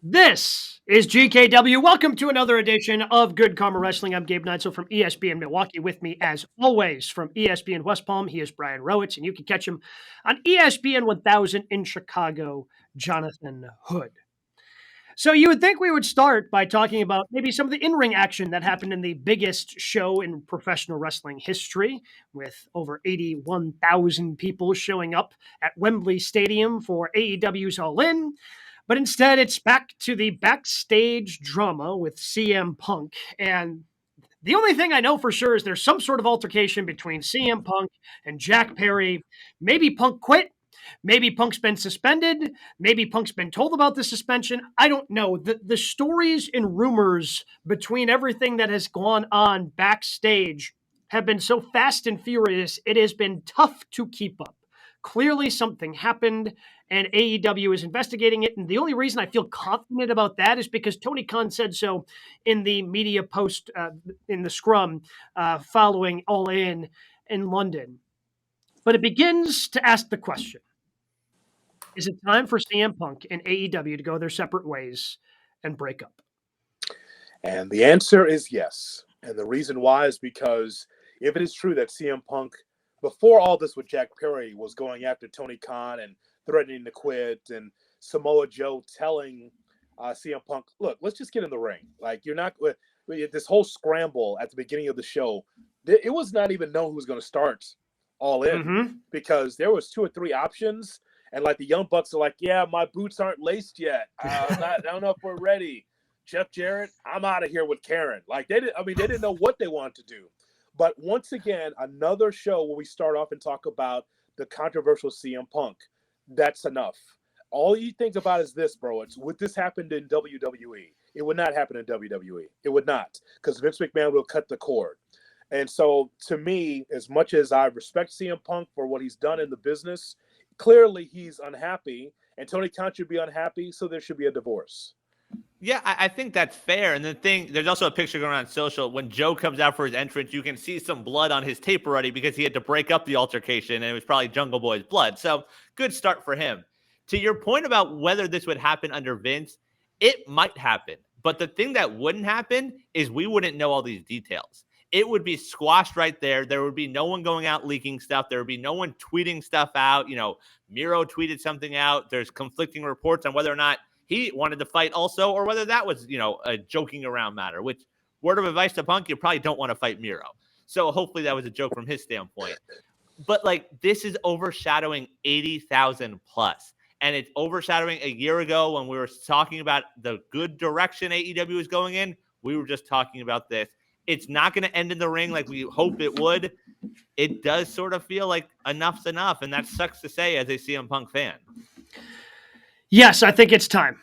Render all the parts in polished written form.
This is GKW. Welcome to another edition of Good Karma Wrestling. I'm Gabe Neitzel from ESPN Milwaukee. With me, as always, from ESPN West Palm, he is Brian Rowitz, and you can catch him on ESPN 1000 in Chicago, Jonathan Hood. So you would think we would start by talking about maybe some of the in-ring action that happened in the biggest show in professional wrestling history, with over 81,000 people showing up at Wembley Stadium for AEW's All In. But instead, it's back to the backstage drama with CM Punk. And the only thing I know for sure is there's some sort of altercation between CM Punk and Jack Perry. Maybe Punk quit. Maybe Punk's been suspended. Maybe Punk's been told about the suspension. I don't know. The stories and rumors between everything that has gone on backstage have been so fast and furious, it has been tough to keep up. Clearly, something happened, and AEW is investigating it. And the only reason I feel confident about that is because Tony Khan said so in the media post in the scrum following All In London. But it begins to ask the question, is it time for CM Punk and AEW to go their separate ways and break up? And the answer is yes. And the reason why is because if it is true that CM Punk, before all this with Jack Perry, was going after Tony Khan and threatening to quit, and Samoa Joe telling CM Punk, look, let's just get in the ring. Like, you're not – this whole scramble at the beginning of the show, it was not even known who was going to start All In because there was 2 or 3 options. And, like, the Young Bucks are like, yeah, my boots aren't laced yet. I don't know if we're ready. Jeff Jarrett, I'm out of here with Karen. Like, they didn't know what they wanted to do. But once again, another show where we start off and talk about the controversial CM Punk. That's enough. All you think about is this, bro. Would this happen in WWE? It would not happen in WWE. It would not, because Vince McMahon will cut the cord. And so, to me, as much as I respect CM Punk for what he's done in the business, clearly he's unhappy, and Tony Khan should be unhappy, so there should be a divorce. Yeah, I think that's fair. And the thing, there's also a picture going around social. When Joe comes out for his entrance, you can see some blood on his tape already because he had to break up the altercation, and it was probably Jungle Boy's blood. So good start for him. To your point about whether this would happen under Vince, it might happen. But the thing that wouldn't happen is we wouldn't know all these details. It would be squashed right there. There would be no one going out leaking stuff. There would be no one tweeting stuff out. You know, Miro tweeted something out. There's conflicting reports on whether or not he wanted to fight also, or whether that was, a joking around matter, which, word of advice to Punk, you probably don't want to fight Miro. So hopefully that was a joke from his standpoint. But, this is overshadowing 80,000 plus. And it's overshadowing a year ago when we were talking about the good direction AEW is going in. We were just talking about this. It's not going to end in the ring like we hope it would. It does sort of feel like enough's enough, and that sucks to say as a CM Punk fan. Yes, I think it's time.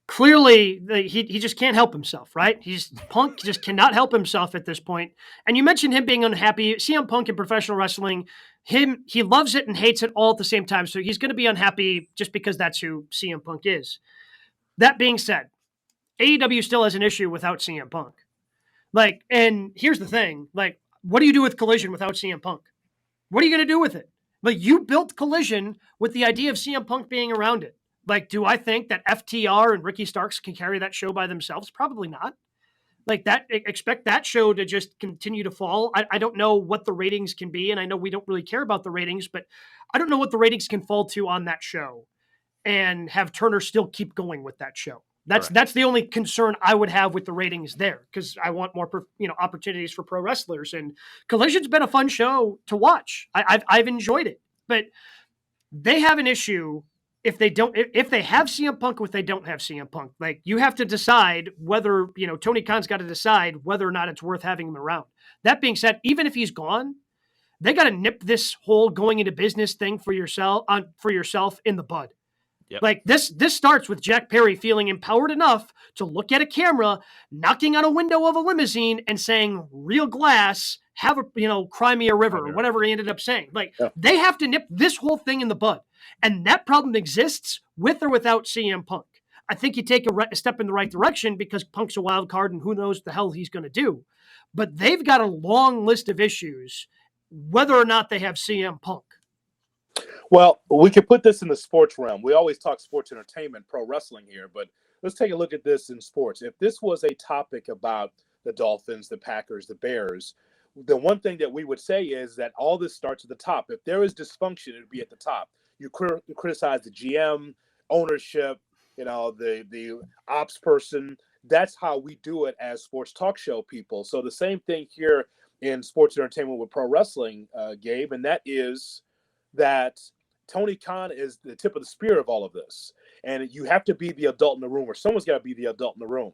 Clearly, he just can't help himself, right? Punk just cannot help himself at this point. And you mentioned him being unhappy. CM Punk in professional wrestling, he loves it and hates it all at the same time. So he's going to be unhappy just because that's who CM Punk is. That being said, AEW still has an issue without CM Punk. And here's the thing, what do you do with Collision without CM Punk? What are you going to do with it? You built Collision with the idea of CM Punk being around it. Do I think that FTR and Ricky Starks can carry that show by themselves? Probably not. Expect that show to just continue to fall. I don't know what the ratings can be, and I know we don't really care about the ratings, but I don't know what the ratings can fall to on that show and have Turner still keep going with that show. That's the only concern I would have with the ratings there, because I want more opportunities for pro wrestlers. And Collision's been a fun show to watch. I've enjoyed it, but they have an issue if they have CM Punk or if they don't have CM Punk. You have to decide whether Tony Khan's got to decide whether or not it's worth having him around. That being said, even if he's gone, they got to nip this whole going into business thing for yourself in the bud. Yep. This starts with Jack Perry feeling empowered enough to look at a camera, knocking on a window of a limousine and saying, real glass, have a, cry me a river, or whatever he ended up saying. They have to nip this whole thing in the bud. And that problem exists with or without CM Punk. I think you take a step in the right direction because Punk's a wild card and who knows the hell he's going to do. But they've got a long list of issues, whether or not they have CM Punk. Well, we could put this in the sports realm. We always talk sports entertainment, pro wrestling here, but let's take a look at this in sports. If this was a topic about the Dolphins, the Packers, the Bears, the one thing that we would say is that all this starts at the top. If there is dysfunction, it would be at the top. You criticize the GM, ownership, the ops person. That's how we do it as sports talk show people. So the same thing here in sports entertainment with pro wrestling, Gabe, and that is that Tony Khan is the tip of the spear of all of this. And you have to be the adult in the room, or someone's got to be the adult in the room.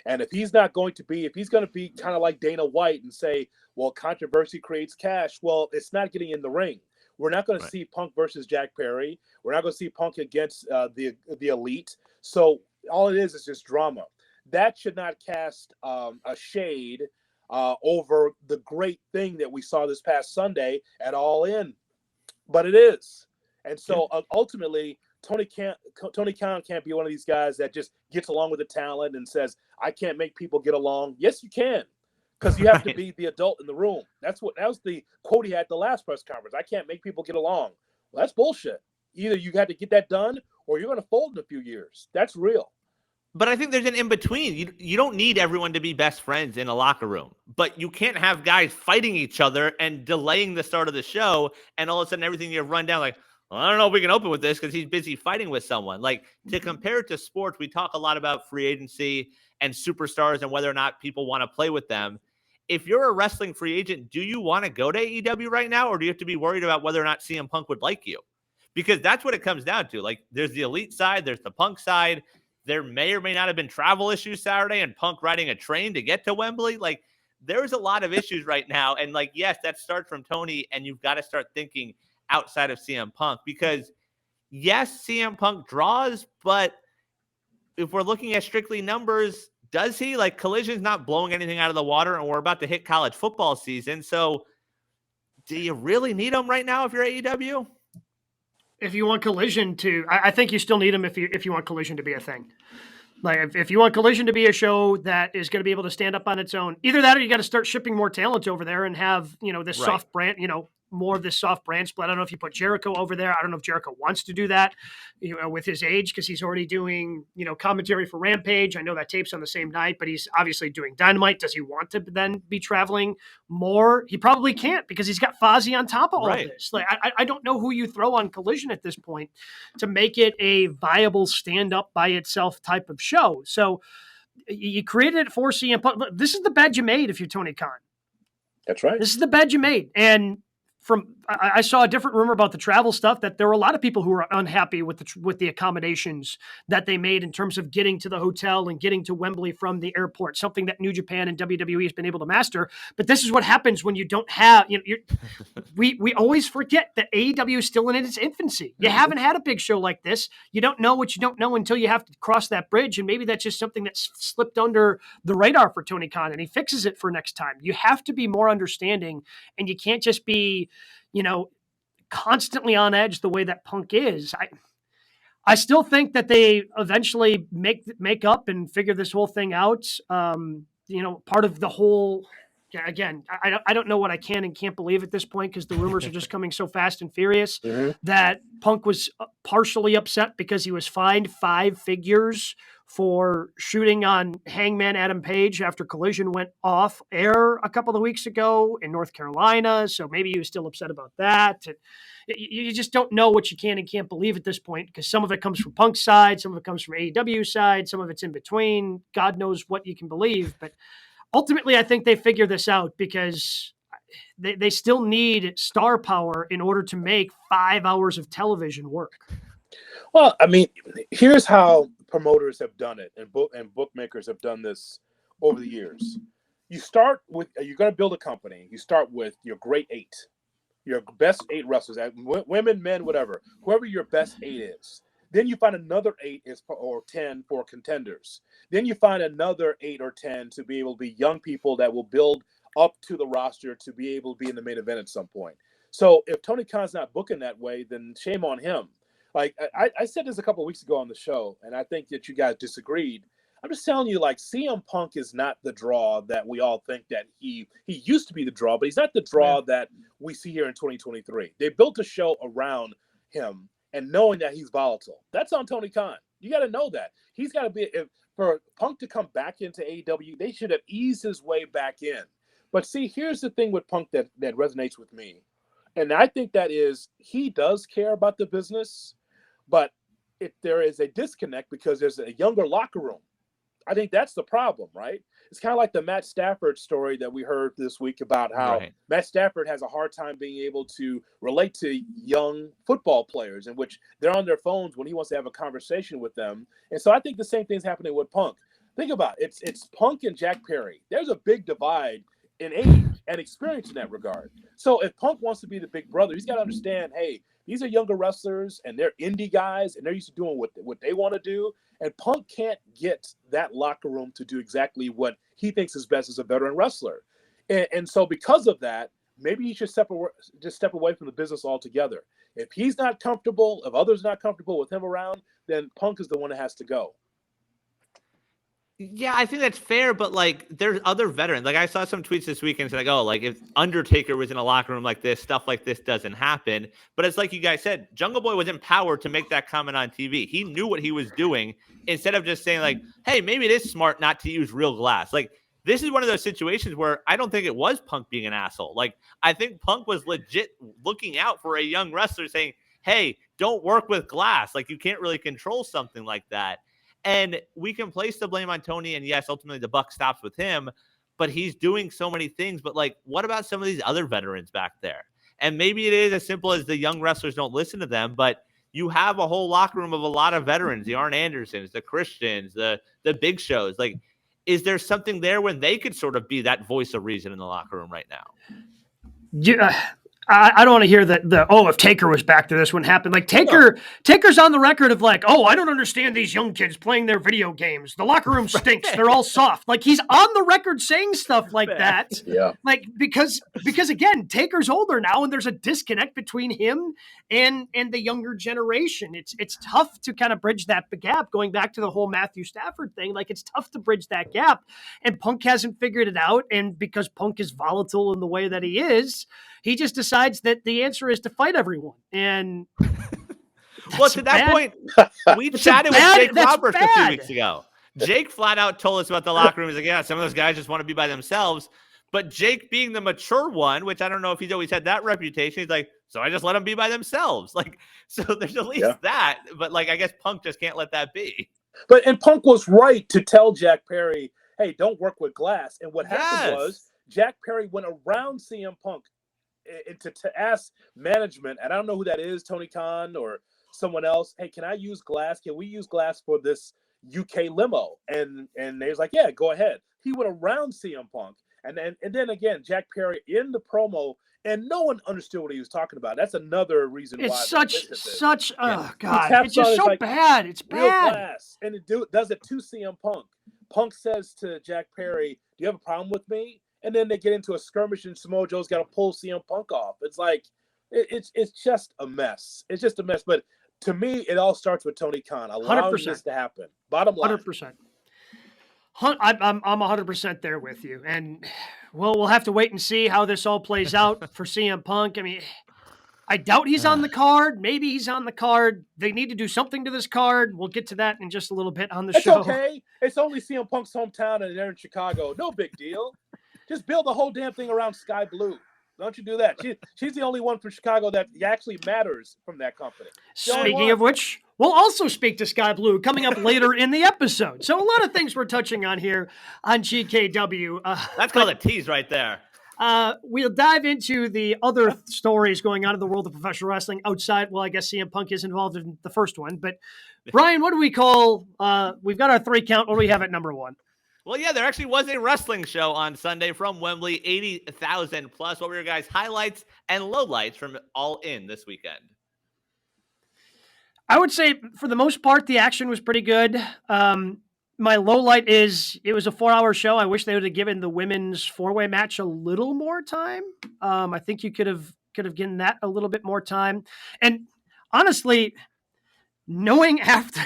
And if he's going to be kind of like Dana White and say, well, controversy creates cash, well, it's not getting in the ring. We're not going to see Punk versus Jack Perry. We're not going to see Punk against the Elite. So all it is just drama. That should not cast a shade over the great thing that we saw this past Sunday at All In. But it is. And so ultimately, Tony Khan can't be one of these guys that just gets along with the talent and says, I can't make people get along. Yes, you can, because you have to be the adult in the room. That was the quote he had at the last press conference. I can't make people get along. Well, that's bullshit. Either you got to get that done or you're going to fold in a few years. That's real. But I think there's an in-between. You don't need everyone to be best friends in a locker room. But you can't have guys fighting each other and delaying the start of the show, and all of a sudden everything you run down like, well, I don't know if we can open with this because he's busy fighting with someone. Like, to compare it to sports, we talk a lot about free agency and superstars and whether or not people want to play with them. If you're a wrestling free agent, do you want to go to AEW right now, or do you have to be worried about whether or not CM Punk would like you? Because that's what it comes down to. Like, there's the Elite side, there's the Punk side. There may or may not have been travel issues Saturday and Punk riding a train to get to Wembley. Like, there's a lot of issues right now. And like, yes, that starts from Tony, and you've got to start thinking outside of CM Punk, because yes, CM Punk draws, but if we're looking at strictly numbers, does he? Like, Collision's not blowing anything out of the water, and we're about to hit college football season. So do you really need him right now if you're AEW? If you want Collision I think you still need him if you want Collision to be a thing. Like, if you want Collision to be a show that is going to be able to stand up on its own, either that or you got to start shipping more talent over there and have, this soft brand, more of this soft brand split. I don't know if you put Jericho over there. I don't know if Jericho wants to do that, with his age, because he's already doing, commentary for Rampage. I know that tape's on the same night, but he's obviously doing Dynamite. Does he want to then be traveling more? He probably can't, because he's got Fozzy on top of all of this. Like, I don't know who you throw on Collision at this point to make it a viable stand up by itself type of show. So you created it for CM Punk. This is the bed you made if you're Tony Khan. That's right. This is the bed you made. And I saw a different rumor about the travel stuff, that there were a lot of people who were unhappy with the accommodations that they made in terms of getting to the hotel and getting to Wembley from the airport, something that New Japan and WWE has been able to master. But this is what happens when you don't have, we always forget that AEW is still in its infancy. You haven't had a big show like this. You don't know what you don't know until you have to cross that bridge. And maybe that's just something that's slipped under the radar for Tony Khan, and he fixes it for next time. You have to be more understanding, and you can't just be, constantly on edge the way that Punk is. I still think that they eventually make up and figure this whole thing out. Part of the whole, again, I don't know what I can and can't believe at this point, because the rumors are just coming so fast and furious that Punk was partially upset because he was fined 5 figures for shooting on Hangman Adam Page after Collision went off air a couple of weeks ago in North Carolina. So maybe he was still upset about that. You just don't know what you can and can't believe at this point, because some of it comes from Punk's side, some of it comes from AEW side, some of it's in between. God knows what you can believe. But ultimately, I think they figure this out, because they still need star power in order to make 5 hours of television work. Well, I mean, here's how promoters have done it, and bookmakers have done this over the years. You're going to build a company. You start with your great 8, your best 8 wrestlers, women, men, whatever, whoever your best 8 is. Then you find another 8 or 10 for contenders. Then you find another 8 or 10 to be able to be young people that will build up to the roster to be able to be in the main event at some point. So if Tony Khan's not booking that way, then shame on him. Like, I said this a couple of weeks ago on the show, and I think that you guys disagreed. I'm just telling you, like, CM Punk is not the draw that we all think that he used to be the draw, but he's not the draw that we see here in 2023. They built a show around him and knowing that he's volatile. That's on Tony Khan. You got to know that. He's got to be, for Punk to come back into AEW, they should have eased his way back in. But see, here's the thing with Punk that resonates with me. And I think that is, he does care about the business, but if there is a disconnect because there's a younger locker room, I think that's the problem, right? It's kind of like the Matt Stafford story that we heard this week about how Matt Stafford has a hard time being able to relate to young football players, in which they're on their phones when he wants to have a conversation with them. And so I think the same thing's happening with Punk. Think about it. It's Punk and Jack Perry. There's a big divide in age and experience in that regard. So if Punk wants to be the big brother, he's got to understand, hey, these are younger wrestlers and they're indie guys and they're used to doing what they want to do. And Punk can't get that locker room to do exactly what he thinks is best as a veteran wrestler. And so because of that, maybe he should just step away from the business altogether. If he's not comfortable, if others are not comfortable with him around, then Punk is the one that has to go. Yeah, I think that's fair, but like there's other veterans. Like I saw some tweets this weekend saying, like, oh, like if Undertaker was in a locker room like this, stuff like this doesn't happen. But it's like you guys said, Jungle Boy was empowered to make that comment on TV. He knew what he was doing instead of just saying like, hey, maybe it is smart not to use real glass. Like this is one of those situations where I don't think it was Punk being an asshole. Like I think Punk was legit looking out for a young wrestler saying, hey, don't work with glass. Like you can't really control something like that. And we can place the blame on Tony, and yes, ultimately the buck stops with him, but he's doing so many things. But like, what about some of these other veterans back there? And maybe it is as simple as the young wrestlers don't listen to them, but you have a whole locker room of a lot of veterans, the Arn Andersons, the Christians, the Big Shows. Like, is there something there when they could sort of be that voice of reason in the locker room right now? Yeah. I don't want to hear that if Taker was back there, this wouldn't happen. Like Taker's on the record of like, oh, I don't understand these young kids playing their video games. The locker room stinks. They're all soft. Like he's on the record saying stuff like that. Yeah. Like because again, Taker's older now and there's a disconnect between him and the younger generation. It's tough to kind of bridge that gap, going back to the whole Matthew Stafford thing. Like it's tough to bridge that gap, and Punk hasn't figured it out. And because Punk is volatile in the way that he is, he just decides that the answer is to fight everyone. And well, to that point, we chatted with Jake Roberts a few weeks ago. Jake flat out told us about the locker room. He's like, yeah, some of those guys just want to be by themselves. But Jake being the mature one, which I don't know if he's always had that reputation, he's like, so I just let them be by themselves. Like, so there's at least that. But like, I guess Punk just can't let that be. And Punk was right to tell Jack Perry, hey, don't work with glass. And what happened was Jack Perry went around CM Punk to ask management, and I don't know who that is, Tony Khan or someone else, hey, can I use glass? Can we use glass for this UK limo? And they was like, yeah, go ahead. He went around CM Punk. And then again, Jack Perry in the promo, and no one understood what he was talking about. That's another reason why. It's such oh God, it's just so bad. It's real bad. Glass. And it does it to CM Punk. Punk says to Jack Perry, do you have a problem with me? And then they get into a skirmish, and Samoa Joe's got to pull CM Punk off. It's like, it's just a mess. It's just a mess. But to me, it all starts with Tony Khan allowing 100%. This to happen. Bottom line. 100%. I'm 100% there with you. And we'll have to wait and see how this all plays out for CM Punk. I mean, I doubt he's on the card. Maybe he's on the card. They need to do something to this card. We'll get to that in just a little bit on the show. It's okay. It's only CM Punk's hometown, and they're in Chicago. No big deal. Just build the whole damn thing around Skye Blue. Don't you do that. She's the only one from Chicago that actually matters from that company. Speaking of which, we'll also speak to Skye Blue coming up later in the episode. So a lot of things we're touching on here on GKW. That's called a tease right there. We'll dive into the other stories going on in the world of professional wrestling outside. Well, I guess CM Punk is involved in the first one. But, Brian, what do we call we've got our 3 count. What do we have at number 1? Well, yeah, there actually was a wrestling show on Sunday from Wembley, 80,000 plus. What were your guys' highlights and lowlights from All In this weekend? I would say, for the most part, the action was pretty good. My lowlight is it was a 4-hour show. I wish they would have given the women's 4-way match a little more time. I think you could have given that a little bit more time. And honestly, knowing after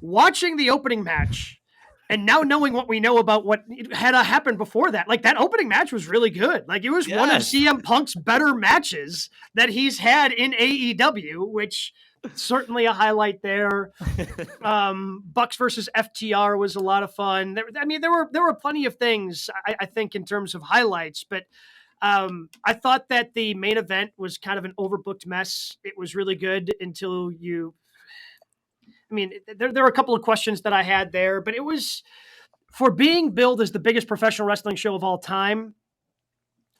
watching the opening match And now knowing what we know about what had happened before that, like that opening match was really good. Like it was one of CM Punk's better matches that he's had in AEW, which certainly a highlight there. Bucks versus FTR was a lot of fun. There were plenty of things I think in terms of highlights, but I thought that the main event was kind of an overbooked mess. It was really good until there were a couple of questions that I had there, but it was, for being billed as the biggest professional wrestling show of all time,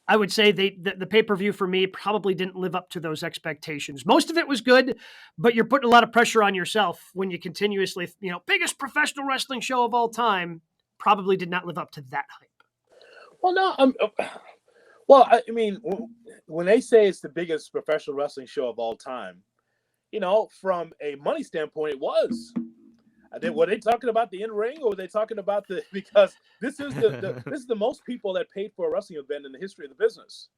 I would say the pay-per-view for me probably didn't live up to those expectations. Most of it was good, but you're putting a lot of pressure on yourself when you continuously, biggest professional wrestling show of all time, probably did not live up to that hype. Well, no, well, I mean, when they say it's the biggest professional wrestling show of all time, from a money standpoint, it was. Were they talking about the in-ring, or were they talking about because this is this is the most people that paid for a wrestling event in the history of the business.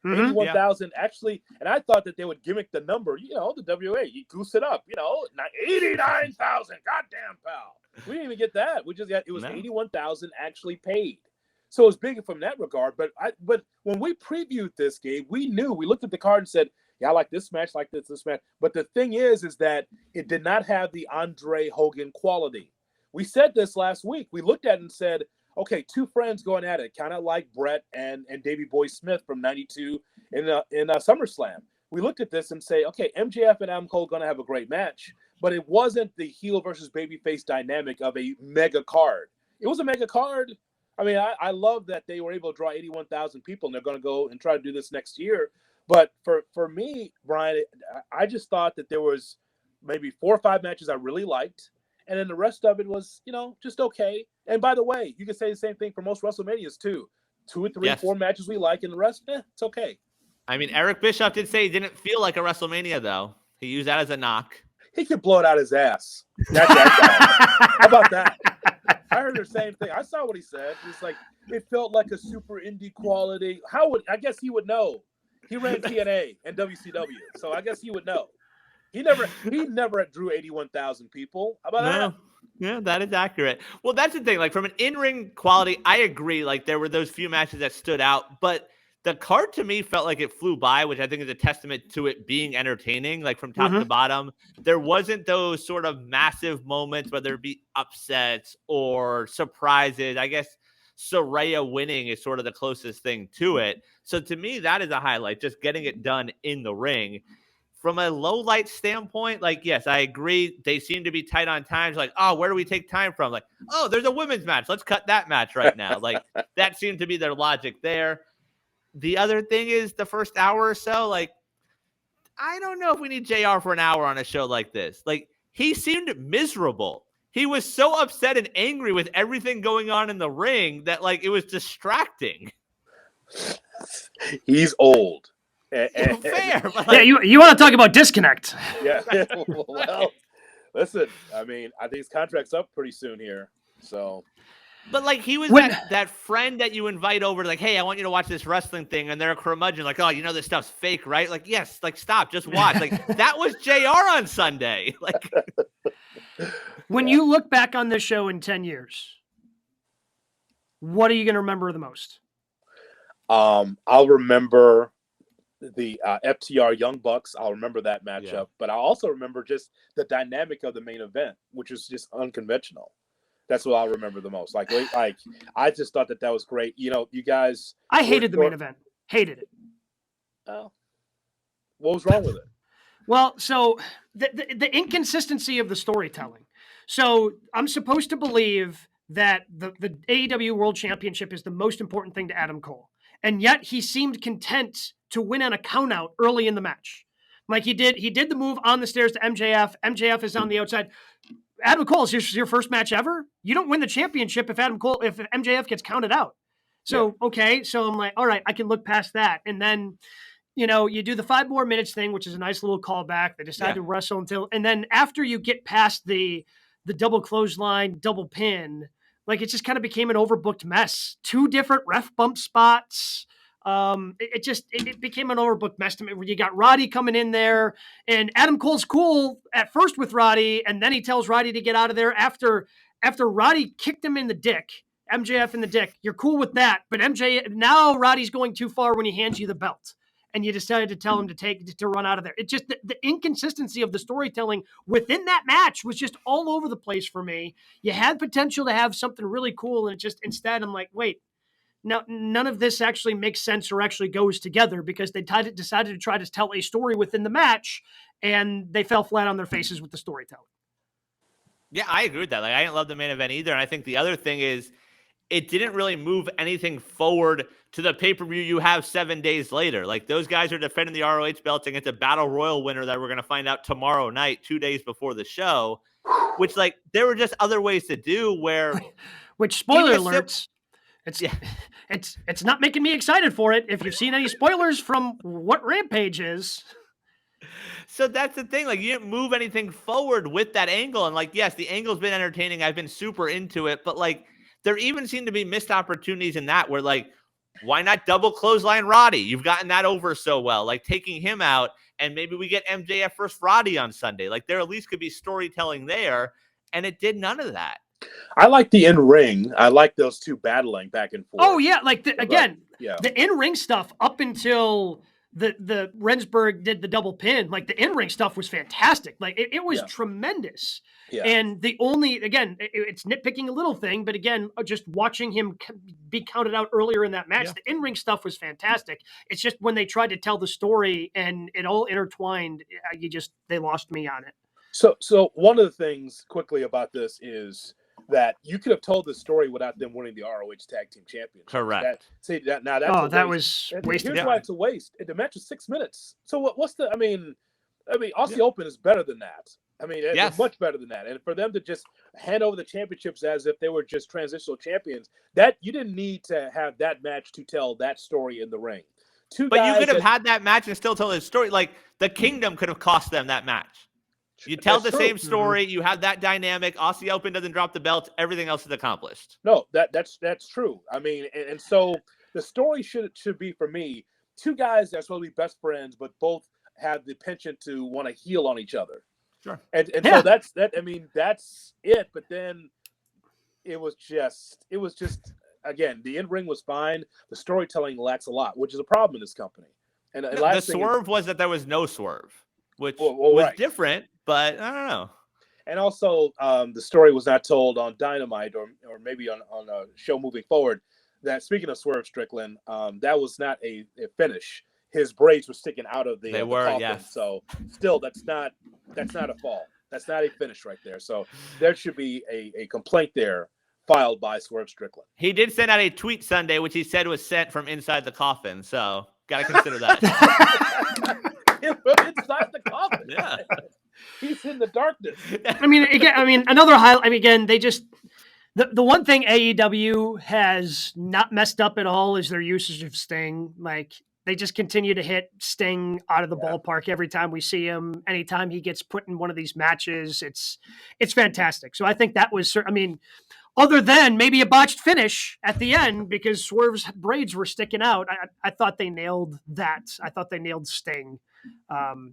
81,000 actually, and I thought that they would gimmick the number, the WA, you goose it up, 89,000. Goddamn, pal. We didn't even get that. We just got, it was 81,000 actually paid. So it was big from that regard. But when we previewed this game, we looked at the card and said, yeah, I like this match, like this match. But the thing is that it did not have the Andre Hogan quality. We said this last week. We looked at it and said, okay, two friends going at it, kind of like Brett and Davey Boy Smith from '92 in SummerSlam. We looked at this and say, okay, MJF and Adam Cole going to have a great match, but it wasn't the heel versus babyface dynamic of a mega card. It was a mega card. I mean, I love that they were able to draw 81,000 people, and they're going to go and try to do this next year. But for me, Brian, I just thought that there was maybe 4 or 5 matches I really liked, and then the rest of it was, just okay. And by the way, you can say the same thing for most WrestleManias too. 2 or 3, 4 matches we like, and the rest, it's okay. I mean, Eric Bischoff did say he didn't feel like a WrestleMania, though. He used that as a knock. He could blow it out his ass. That guy. How about that? I heard the same thing. I saw what he said. It's like it felt like a super indie quality. I guess he would know. He ran TNA and WCW, so I guess he would know. He never drew 81,000 people. How about that? Yeah, that is accurate. Well, that's the thing. Like from an in-ring quality, I agree. Like there were those few matches that stood out, but the card to me felt like it flew by, which I think is a testament to it being entertaining, like from top to bottom. There wasn't those sort of massive moments, whether it be upsets or surprises. I guess Saraya winning is sort of the closest thing to it. So to me, that is a highlight, just getting it done in the ring. From a low light standpoint, like, yes, I agree. They seem to be tight on times. Like, oh, where do we take time from? Like, oh, there's a women's match. Let's cut that match right now. Like, that seemed to be their logic there. The other thing is the first hour or so, like, I don't know if we need JR for an hour on a show like this. Like, he seemed miserable. He was so upset and angry with everything going on in the ring that, like, it was distracting. He's old. Fair. But yeah, you want to talk about disconnect. Yeah. Well, listen, I mean, I think his contract's up pretty soon here. So. But, like, he was that friend that you invite over, like, hey, I want you to watch this wrestling thing, and they're a curmudgeon, like, oh, this stuff's fake, right? Like, yes, like, stop, just watch. Like, that was JR on Sunday. Like, when you look back on this show in 10 years, what are you going to remember the most? I'll remember the FTR Young Bucks. I'll remember that matchup, but I'll also remember just the dynamic of the main event, which was just unconventional. That's what I'll remember the most. Like I just thought that was great. You guys. I hated the main event. Hated it. Oh, what was wrong with it? Well, so the inconsistency of the storytelling. So I'm supposed to believe that the AEW World Championship is the most important thing to Adam Cole, and yet he seemed content to win on a countout early in the match. Like he did the move on the stairs to MJF. MJF is on the outside. Adam Cole, is your first match ever? You don't win the championship if MJF gets counted out. So, okay. So I'm like, all right, I can look past that. And then, you do the 5 more minutes thing, which is a nice little callback. They decide to wrestle and then after you get past the double clothesline, double pin, like it just kind of became an overbooked mess. 2 different ref bump spots. It became an overbooked mess to me where you got Roddy coming in there and Adam Cole's cool at first with Roddy. And then he tells Roddy to get out of there after after Roddy kicked him in the dick, MJF in the dick, you're cool with that. But now Roddy's going too far when he hands you the belt. And you decided to tell him to run out of there. It just the inconsistency of the storytelling within that match was just all over the place for me. You had potential to have something really cool, and it just instead I'm like, wait, now none of this actually makes sense or actually goes together because they decided to try to tell a story within the match, and they fell flat on their faces with the storytelling. Yeah, I agree with that. Like, I didn't love the main event either. And I think the other thing is it didn't really move anything forward to the pay-per-view you have 7 days later. Like, those guys are defending the ROH belt against a Battle Royal winner that we're going to find out tomorrow night, 2 days before the show, which, like, there were just other ways to do where... Which, spoiler alerts, it's not making me excited for it. If you've seen any spoilers from what Rampage is... So that's the thing. Like, you didn't move anything forward with that angle. And, like, yes, the angle's been entertaining. I've been super into it. But, like, there even seem to be missed opportunities in that where, like, why not double clothesline Roddy? You've gotten that over so well. Like, taking him out, and maybe we get MJF versus Roddy on Sunday. Like, there at least could be storytelling there. And it did none of that. I like the in-ring. I like those two battling back and forth. Oh, yeah. Like, the in-ring stuff up until... The Rensburg did the double pin, like the in-ring stuff was fantastic. Like it was tremendous. Yeah. And the only, again, it's nitpicking a little thing, but again, just watching him be counted out earlier in that match, the in-ring stuff was fantastic. It's just when they tried to tell the story and it all intertwined, they lost me on it. So one of the things quickly about this is that you could have told the story without them winning the ROH Tag Team Championship. Correct. That was wasted. Here's why it's a waste. The match is 6 minutes. So what's the? I mean, Aussie Open is better than that. I mean, it's much better than that. And for them to just hand over the championships as if they were just transitional champions, that you didn't need to have that match to tell that story in the ring. But you could have had that match and still tell the story. Like the Kingdom could have cost them that match. You tell the same story. Mm-hmm. You have that dynamic. Aussie Open doesn't drop the belt. Everything else is accomplished. No, that's true. I mean, and so the story should be for me, two guys that are supposed to be best friends, but both have the penchant to want to heel on each other. Sure. And so that's that. I mean, that's it. But then it was just again, the in-ring was fine. The storytelling lacks a lot, which is a problem in this company. And the swerve was that there was no swerve, which was different. But I don't know. And also, the story was not told on Dynamite or maybe on a show moving forward. That speaking of Swerve Strickland, that was not a finish. His braids were sticking out of the coffin. Yes. So still, that's not a fall. That's not a finish right there. So there should be a complaint there filed by Swerve Strickland. He did send out a tweet Sunday, which he said was sent from inside the coffin. So got to consider that. From inside the coffin. Yeah. He's in the darkness. Another highlight. Again, they just the one thing AEW has not messed up at all is their usage of Sting. Like they just continue to hit Sting out of the ballpark every time we see him. Anytime he gets put in one of these matches, it's fantastic. So I think that was. Other than maybe a botched finish at the end because Swerve's braids were sticking out, I thought they nailed that. I thought they nailed Sting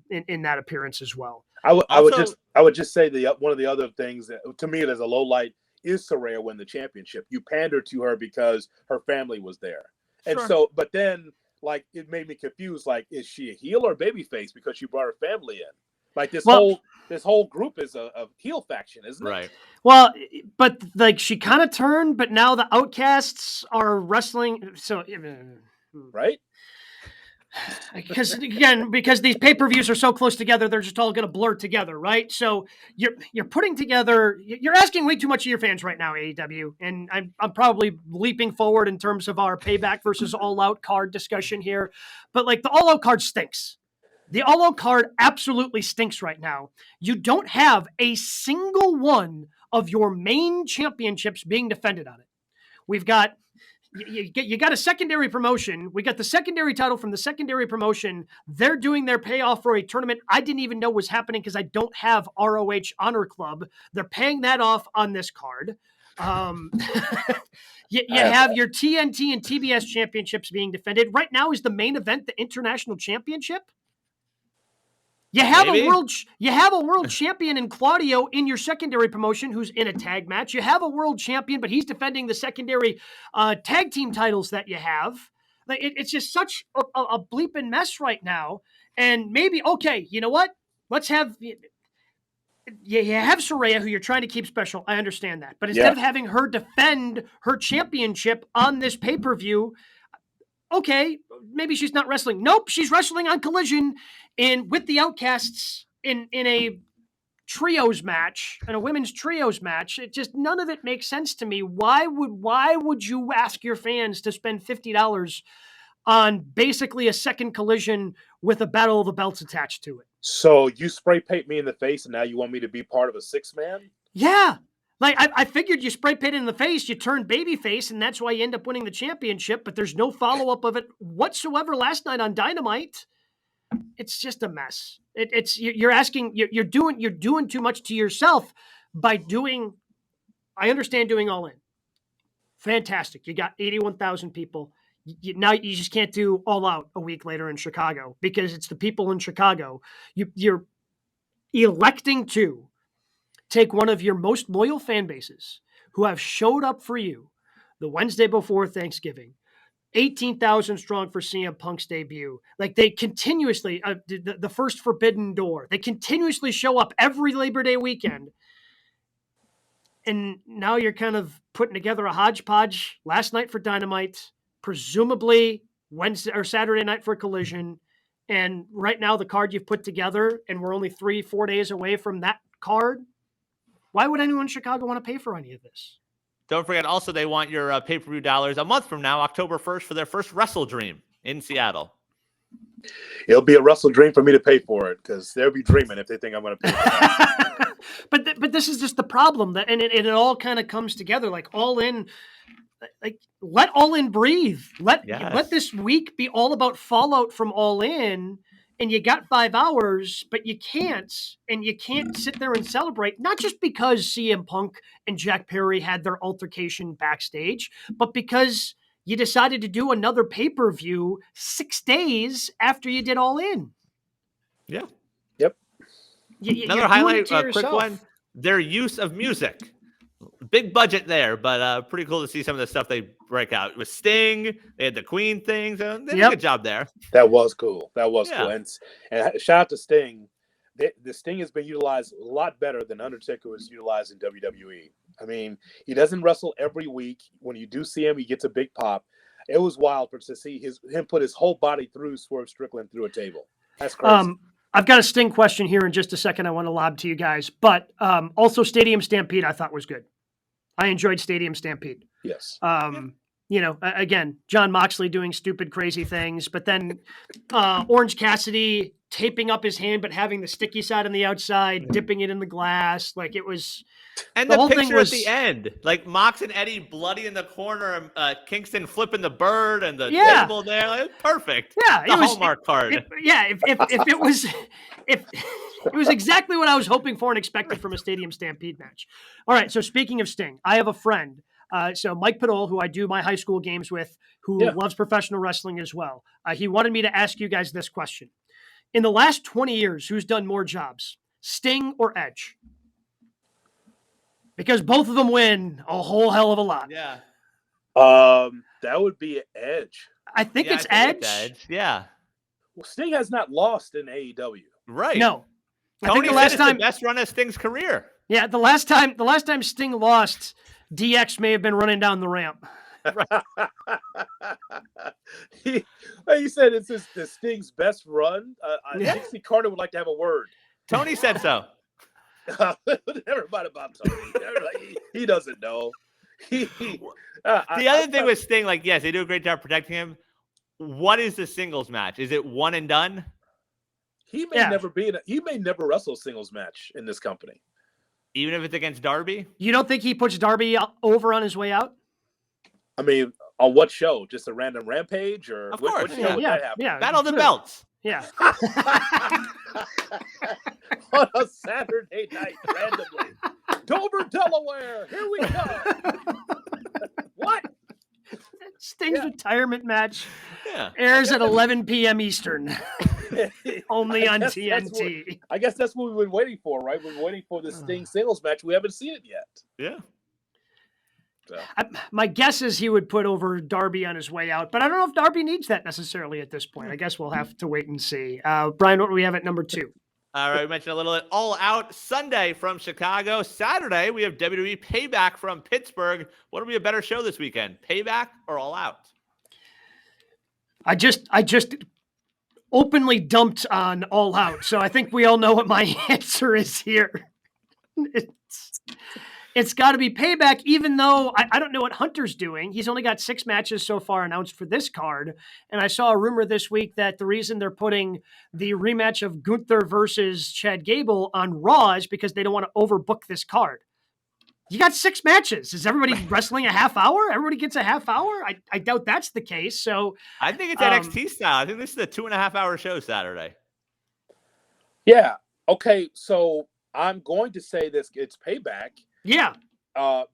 in that appearance as well. I would just say one of the other things that to me as a low light is Saraya win the championship. You pandered to her because her family was there, and so but then like it made me confused. Like, is she a heel or babyface because she brought her family in? Like this whole group is a heel faction, isn't it? Right. Well, but like she kind of turned, but now the Outcasts wrestling. So right. Because these pay-per-views are so close together, they're just all going to blur together, right? So you're putting together, you're asking way too much of your fans right now, AEW, and I'm probably leaping forward in terms of our Payback versus All Out card discussion here, but like the All Out card stinks. The All Out card absolutely stinks right now. You don't have a single one of your main championships being defended on it. We've got. You got a secondary promotion. We got the secondary title from the secondary promotion. They're doing their payoff for a tournament I didn't even know was happening because I don't have ROH Honor Club. They're paying that off on this card. You have your TNT and TBS championships being defended. Right now is the main event, the International Championship. You have Maybe. you have a world champion in Claudio in your secondary promotion who's in a tag match. You have a world champion, but he's defending the secondary tag team titles that you have. Like it's just such a bleeping mess right now. And maybe, okay, you know what? Let's have you have Saraya, who you're trying to keep special. I understand that. But instead of having her defend her championship on this pay-per-view, okay, maybe she's not wrestling. Nope, she's wrestling on Collision with the Outcasts in a trios match, in a women's trios match. It just, none of it makes sense to me. Why would you ask your fans to spend $50 on basically a second Collision with a Battle of the Belts attached to it? So you spray paint me in the face, and now you want me to be part of a 6-man? Yeah. Like, I figured you spray paint in the face, you turn babyface, and that's why you end up winning the championship, but there's no follow-up of it whatsoever last night on Dynamite. It's just a mess. You're doing too much to yourself by doing, I understand doing All In. Fantastic. You got 81,000 people. Now you just can't do All Out a week later in Chicago because it's the people in Chicago. You're electing to take one of your most loyal fan bases who have showed up for you the Wednesday before Thanksgiving, 18,000 strong for CM Punk's debut. Like, they continuously, the first Forbidden Door, they continuously show up every Labor Day weekend. And now you're kind of putting together a hodgepodge last night for Dynamite, presumably Wednesday or Saturday night for Collision. And right now the card you've put together, and we're only 3-4 days away from that card. Why would anyone in Chicago want to pay for any of this? Don't forget, also, they want your pay-per-view dollars a month from now, October 1st, for their first Wrestle Dream in Seattle. It'll be a Wrestle Dream for me to pay for it, because they'll be dreaming if they think I'm going to pay for that. But this is just the problem, that and it all kind of comes together. Like, All In, like, let All In breathe. Let this week be all about fallout from All In. And you got 5 hours, but you can't sit there and celebrate, not just because CM Punk and Jack Perry had their altercation backstage, but because you decided to do another pay-per-view 6 days after you did All In. Yeah. Yep. Another highlight, a quick one, their use of music. Big budget there, but pretty cool to see some of the stuff they break out. With Sting, they had the Queen things. They did a good job there. That was cool. Cool. And shout out to Sting. The Sting has been utilized a lot better than Undertaker was utilized in WWE. I mean, he doesn't wrestle every week. When you do see him, he gets a big pop. It was wild to see him put his whole body through Swerve Strickland through a table. That's crazy. I've got a Sting question here in just a second I want to lob to you guys. But also Stadium Stampede I thought was good. I enjoyed Stadium Stampede. Yes. Again, Jon Moxley doing stupid, crazy things, but then Orange Cassidy taping up his hand, but having the sticky side on the outside, dipping it in the glass. Like, it was. And the whole picture at the end, like Mox and Eddie bloody in the corner, Kingston flipping the bird and the table there. Like, perfect. Yeah. The Hallmark card. It was exactly what I was hoping for and expected from a Stadium Stampede match. All right. So speaking of Sting, I have a friend. So Mike Padol, who I do my high school games with, who loves professional wrestling as well. He wanted me to ask you guys this question. In the last 20 years, who's done more jobs, Sting or Edge? Because both of them win a whole hell of a lot. Yeah. That would be Edge. I think it's Edge. Yeah. Well, Sting has not lost in AEW. Right. No. Tony said it's the best run of Sting's career. Yeah, the last time Sting lost, DX may have been running down the ramp. He said it's the Sting's best run. Dixie Carter would like to have a word. Tony said so. Never mind about Tony. He doesn't know. The other thing with Sting, like, yes, they do a great job protecting him. What is the singles match? Is it one and done? He may never wrestle a singles match in this company. Even if it's against Darby? You don't think he puts Darby over on his way out? I mean, on what show? Just a random Rampage? Or of course. What show would that happen? Yeah, Battle of the Belts. Yeah. On a Saturday night, randomly. Dover, Delaware. Here we go. What? Sting's retirement match airs at 11 p.m. Eastern. Oh only on TNT. I guess that's what we've been waiting for, right? We're waiting for the Sting singles match. We haven't seen it yet. Yeah. So. My guess is he would put over Darby on his way out, but I don't know if Darby needs that necessarily at this point. I guess we'll have to wait and see. Brian, what do we have at number 2? All right, we mentioned a little bit All Out Sunday from Chicago. Saturday, we have WWE Payback from Pittsburgh. What will be a better show this weekend, Payback or All Out? I just openly dumped on All Out, so I think we all know what my answer is here. It's got to be Payback, even though I don't know what Hunter's doing. He's only got 6 matches so far announced for this card. And I saw a rumor this week that the reason they're putting the rematch of Gunther versus Chad Gable on Raw is because they don't want to overbook this card. You got 6 matches. Is everybody wrestling a half hour? Everybody gets a half hour? I doubt that's the case. So I think it's NXT style. I think this is a 2.5-hour show Saturday. Yeah. Okay. So I'm going to say this. It's Payback. Yeah. But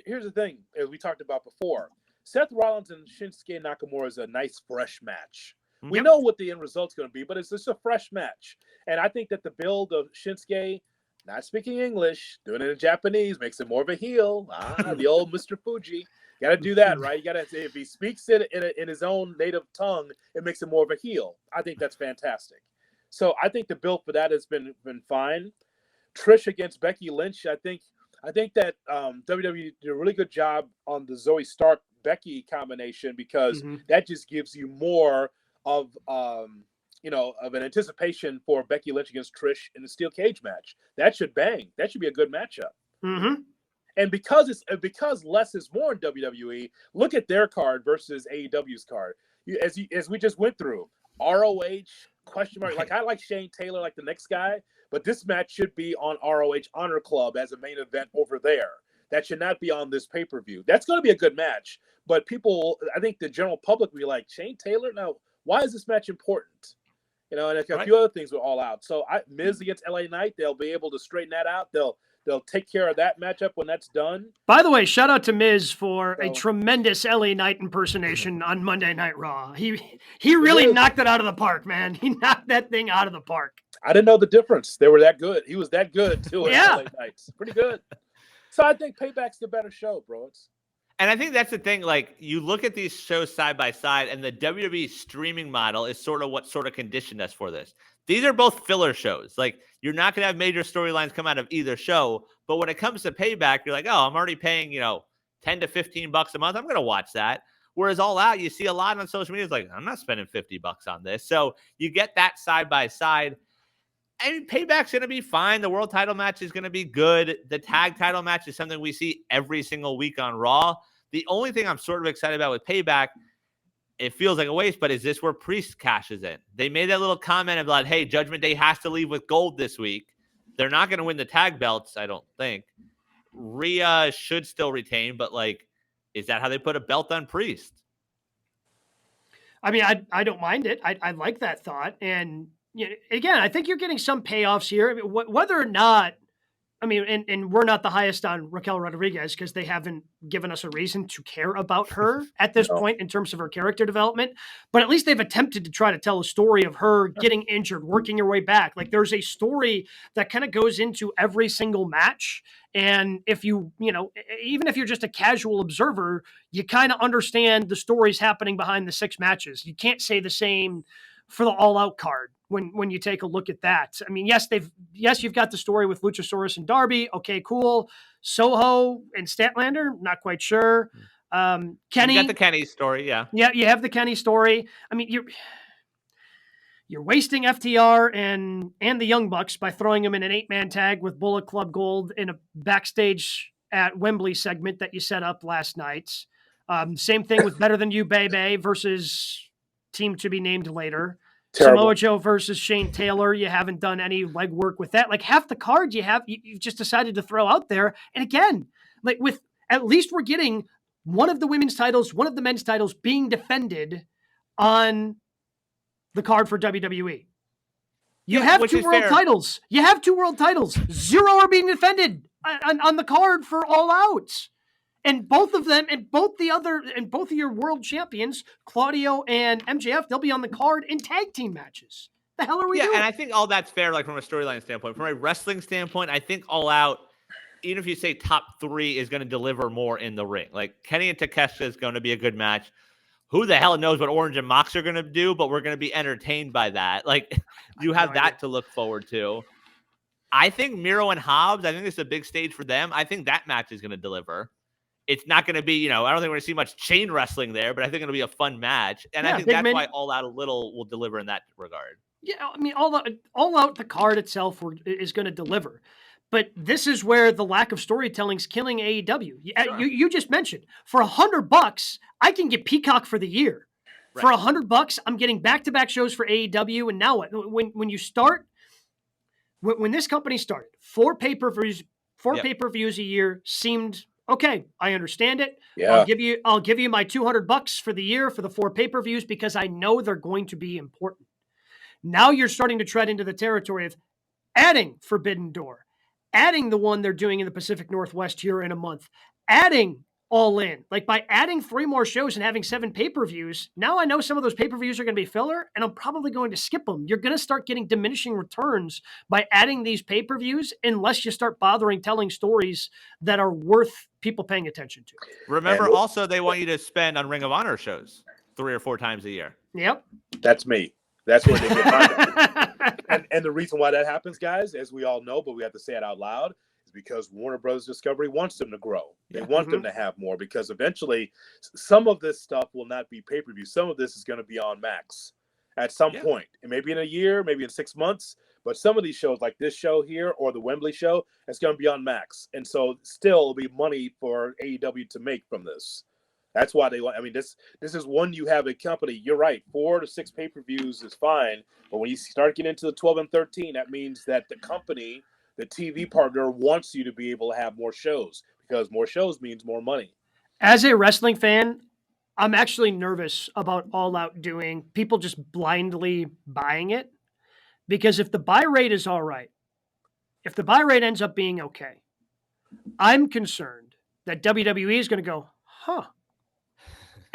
here's the thing, as we talked about before, Seth Rollins and Shinsuke Nakamura is a nice, fresh match. Yep. We know what the end result's going to be, but it's just a fresh match. And I think that the build of Shinsuke, not speaking English, doing it in Japanese, makes it more of a heel. The old Mr. Fuji. Got to do that, right? You got to, if he speaks it in his own native tongue, it makes it more of a heel. I think that's fantastic. So I think the build for that has been fine. Trish against Becky Lynch, I think that WWE did a really good job on the Zoe Stark-Becky combination because that just gives you more of of an anticipation for Becky Lynch against Trish in the steel cage match. That should bang. That should be a good matchup. Mm-hmm. And because less is more in WWE, look at their card versus AEW's card. As we just went through, ROH question mark. Like I like Shane Taylor, like the next guy. But this match should be on ROH Honor Club as a main event over there. That should not be on this pay-per-view. That's going to be a good match. But people, I think the general public will be like, Shane Taylor? Now, why is this match important? And a few other things were All Out. So Miz against LA Knight, they'll be able to straighten that out. They'll take care of that matchup when that's done. By the way, shout out to Miz for a tremendous LA Knight impersonation on Monday Night Raw. He really knocked it out of the park, man. He knocked that thing out of the park. I didn't know the difference. They were that good. He was that good, too, in LA Knights. Pretty good. So I think Payback's the better show, bro. And I think that's the thing. Like, you look at these shows side by side, and the WWE streaming model is sort of what sort of conditioned us for this. These are both filler shows. Like, you're not going to have major storylines come out of either show. But when it comes to Payback, you're like, oh, I'm already paying, $10 to $15 a month. I'm going to watch that. Whereas All Out, you see a lot on social media. It's like, I'm not spending $50 on this. So you get that side by side. I mean, Payback's going to be fine. The world title match is going to be good. The tag title match is something we see every single week on Raw. The only thing I'm sort of excited about with Payback, it feels like a waste, but is this where Priest cashes in? They made that little comment about, hey, Judgment Day has to leave with gold this week. They're not going to win the tag belts, I don't think. Rhea should still retain, but, is that how they put a belt on Priest? I mean, I don't mind it. I like that thought. And again, I think you're getting some payoffs here. I mean, whether or not, and we're not the highest on Raquel Rodriguez because they haven't given us a reason to care about her at this point in terms of her character development. But at least they've attempted to try to tell a story of her getting injured, working her way back. Like there's a story that kind of goes into every single match. And if you even if you're just a casual observer, you kind of understand the stories happening behind the 6 matches. You can't say the same for the All Out card. When you take a look at that, I mean, yes, you've got the story with Luchasaurus and Darby. Okay, cool. Soho and Statlander, not quite sure. Kenny, you got the Kenny story, yeah. Yeah, you have the Kenny story. I mean, you're wasting FTR and the Young Bucks by throwing them in an 8-man tag with Bullet Club Gold in a backstage at Wembley segment that you set up last night. Same thing with Better Than You, Bebe versus team to be named later. Terrible. Samoa Joe versus Shane Taylor. You haven't done any legwork with that. Like half the cards you've just decided to throw out there. And again, at least we're getting one of the women's titles, one of the men's titles being defended on the card for WWE. You have 2 world titles. You have 2 world titles. 0 are being defended on the card for All Out. And both of them, and both of your world champions, Claudio and MJF, they'll be on the card in tag team matches. The hell are we doing? And I think all that's fair, like from a storyline standpoint. From a wrestling standpoint, I think All Out, even if you say top 3, is going to deliver more in the ring. Like Kenny and Takeshita is going to be a good match. Who the hell knows what Orange and Mox are going to do, but we're going to be entertained by that. Like you have that to look forward to. I think Miro and Hobbs, I think this is a big stage for them. I think that match is going to deliver. It's not going to be, I don't think we're going to see much chain wrestling there, but I think it'll be a fun match. And I think that's why All Out a little will deliver in that regard. Yeah, I mean, All Out, the card itself is going to deliver. But this is where the lack of storytelling is killing AEW. Sure. You just mentioned, for $100, I can get Peacock for the year. Right. For $100, I'm getting back-to-back shows for AEW. And now what? When you start, when this company started, 4 pay-per-views a year seemed okay. I understand it. Yeah. I'll give you my $200 for the year for the 4 pay-per-views because I know they're going to be important. Now you're starting to tread into the territory of adding Forbidden Door, adding the one they're doing in the Pacific Northwest here in a month, adding All In. Like by adding 3 more shows and having 7 pay-per-views, now I know some of those pay-per-views are going to be filler, and I'm probably going to skip them. You're going to start getting diminishing returns by adding these pay-per-views unless you start bothering telling stories that are worth people paying attention to. Remember, also, they want you to spend on Ring of Honor shows 3 or 4 times a year. Yep. That's me. That's where they get mine. And the reason why that happens, guys, as we all know, but we have to say it out loud, is because Warner Brothers Discovery wants them to grow. They want them to have more because eventually some of this stuff will not be pay-per-view. Some of this is going to be on Max at some point. And maybe in a year, maybe in 6 months. But some of these shows, like this show here or the Wembley show, it's going to be on Max. And so still will be money for AEW to make from this. That's why they want. I mean, this is one you have a company. You're right. 4 to 6 pay-per-views is fine, but when you start getting into the 12 and 13, that means that the company, the TV partner, wants you to be able to have more shows because more shows means more money. As a wrestling fan, I'm actually nervous about All Out doing people just blindly buying it because if the buy rate is all right, if the buy rate ends up being okay, I'm concerned that WWE is going to go, huh.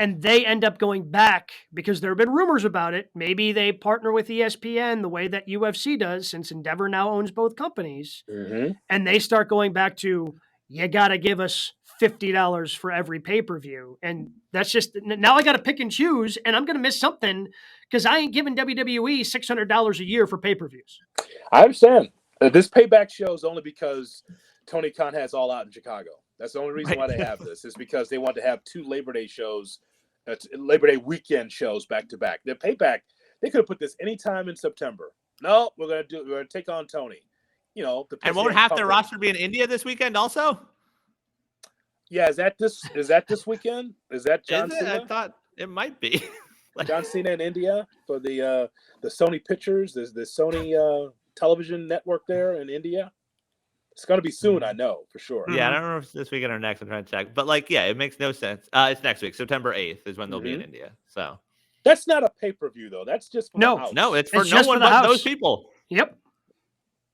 And they end up going back because there have been rumors about it. Maybe they partner with ESPN the way that UFC does since Endeavor now owns both companies. Mm-hmm. And they start going back to, you got to give us $50 for every pay-per-view. And that's just, now I got to pick and choose and I'm going to miss something because I ain't giving WWE $600 a year for pay-per-views. I understand. This Payback show is only because Tony Khan has All Out in Chicago. That's the only reason why they have this is because they want to have 2 Labor Day shows, Labor Day weekend shows back to back. The Payback, they could have put this anytime in September. No, we're going to take on Tony. And won't half their roster be in India this weekend also? Yeah, is that this weekend? Is that John Cena? I thought it might be. John Cena in India for the Sony Pictures, the Sony television network there in India. It's going to be soon, I know, for sure. Yeah, I don't know if it's this weekend or next. I'm trying to check. But, it makes no sense. It's next week. September 8th is when they'll be in India. So that's not a pay-per-view, though. That's just for the house. No, it's for no one but those people. Yep.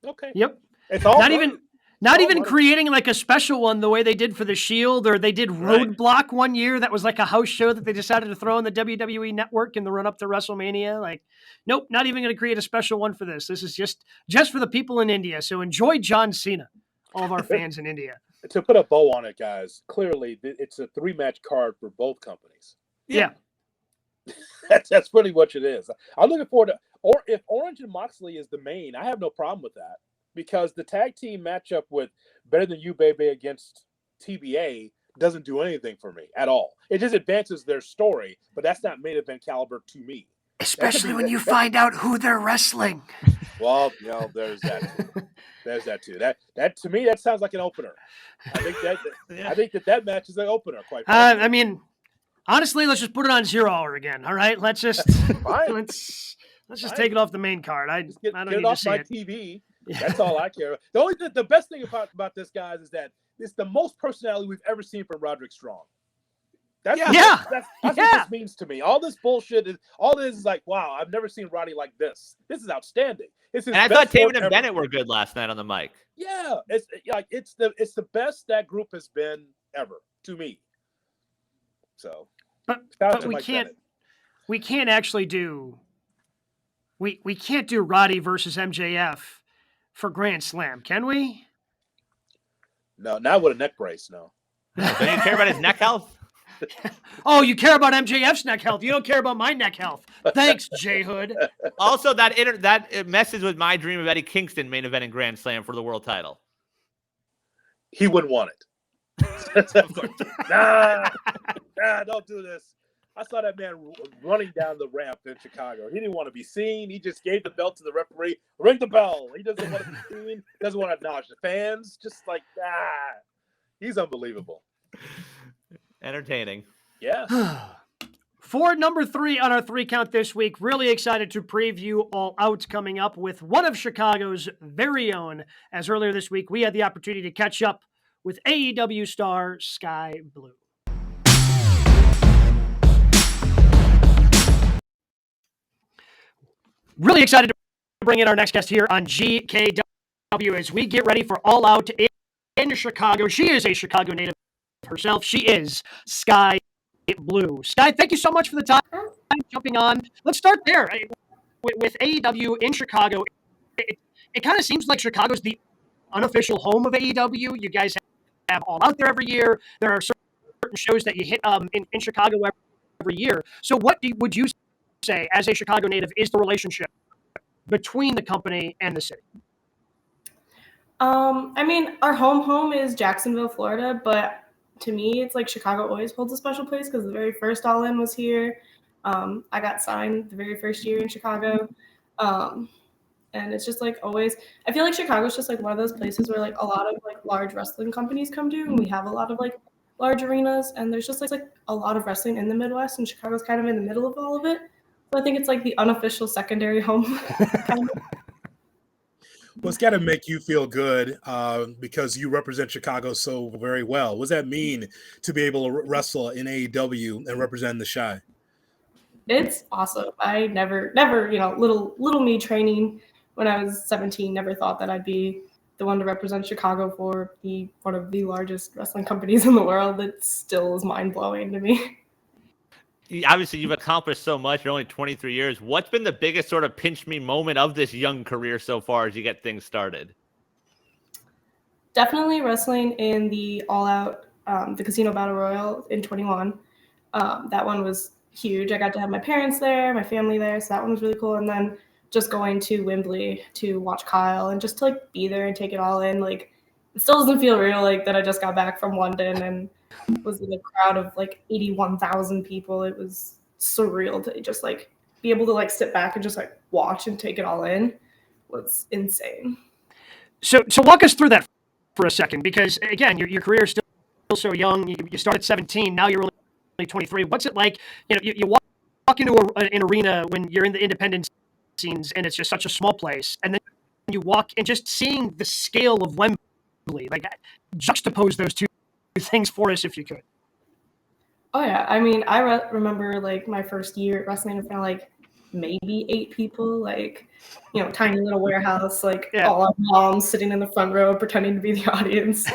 Okay. Yep. It's all not even creating like a special one the way they did for the Shield or they did Roadblock one year. That was like a house show that they decided to throw on the WWE network in the run up to WrestleMania. Like, nope, not even going to create a special one for this. This is just for the people in India. So enjoy John Cena, all of our fans in India. To put a bow on it, guys, clearly it's a 3-match card for both companies. Yeah. That's pretty much it is. I'm looking forward to, or if Orange and Moxley is the main, I have no problem with that. Because the tag team matchup with Better Than You, Baby against TBA doesn't do anything for me at all. It just advances their story, but that's not main event caliber to me. Especially when you find out who they're wrestling. Well, there's that too. There's that too. That to me, that sounds like an opener. I think that match is an opener. Quite frankly. I mean, honestly, let's just put it on 0 Hour again. All right, let's just let's just take it off the main card. I don't need to see it. TV. That's all I care about. The best thing about this, guys, is that it's the most personality we've ever seen from Roderick Strong. That's what this means to me. All this bullshit is like, wow, I've never seen Roddy like this. This is outstanding. And I thought Taven and Bennett were good last night on the mic. Yeah, it's the best that group has been ever to me. So, but we can't actually do We can't do Roddy versus MJF for Grand Slam, can we? No, not with a neck brace. No. Don't you care about his neck health? Oh, you care about MJF's neck health. You don't care about my neck health. Thanks, J Hood. Also, that messes with my dream of Eddie Kingston main eventing Grand Slam for the world title. He wouldn't want it. Don't do this. I saw that man running down the ramp in Chicago. He didn't want to be seen. He just gave the belt to the referee. Ring the bell. He doesn't want to be seen. Doesn't want to acknowledge the fans. Just like, he's unbelievable. Entertaining. Yeah. For number 3 on our 3 count this week, really excited to preview All Out coming up with one of Chicago's very own, as earlier this week we had the opportunity to catch up with AEW star Skye Blue. Really excited to bring in our next guest here on GKW as we get ready for All Out in Chicago. She is a Chicago native herself. She is Skye Blue. Skye, thank you so much for the time jumping on. Let's start there with AEW in Chicago. It kind of seems like Chicago's the unofficial home of AEW. You guys have All Out there every year. There are certain shows that you hit in Chicago every year. So what would you say, as a Chicago native, is the relationship between the company and the city? I mean, our home is Jacksonville, Florida, but to me, it's like Chicago always holds a special place because the very first All In was here. I got signed the very first year in Chicago. And it's just like always, I feel like Chicago's just like one of those places where like a lot of like large wrestling companies come to, and we have a lot of like large arenas, and there's just like a lot of wrestling in the Midwest, and Chicago's kind of in the middle of all of it. So I think it's like the unofficial secondary home. Kind of. Well, it's got to make you feel good because you represent Chicago so very well. What does that mean to be able to wrestle in AEW and represent the Shy? It's awesome. I never, little me training when I was 17, never thought that I'd be the one to represent Chicago for one of the largest wrestling companies in the world. It still is mind-blowing to me. Obviously, you've accomplished so much. You're only 23 years. What's been the biggest sort of pinch me moment of this young career so far as you get things started? Definitely wrestling in the All Out, the Casino Battle Royal in 21. That one was huge. I got to have my parents there, my family there, so that one was really cool. And then just going to Wembley to watch Kyle and just to like be there and take it all in. Like, it still doesn't feel real, like that I just got back from London and was in a crowd of like 81,000 people. It was surreal to just like be able to like sit back and just like watch and take it all in. It was insane. So walk us through that for a second, because again, your career is still so young. You started at 17, now you're only 23. What's it like? You walk into an arena when you're in the independent scenes and it's just such a small place, and then you walk and just seeing the scale of Wembley. Like, juxtapose those two things for us if you could. Oh yeah, I mean, I remember like my first year at wrestling in front of like maybe 8 people, like, tiny little warehouse, like all our moms sitting in the front row pretending to be the audience.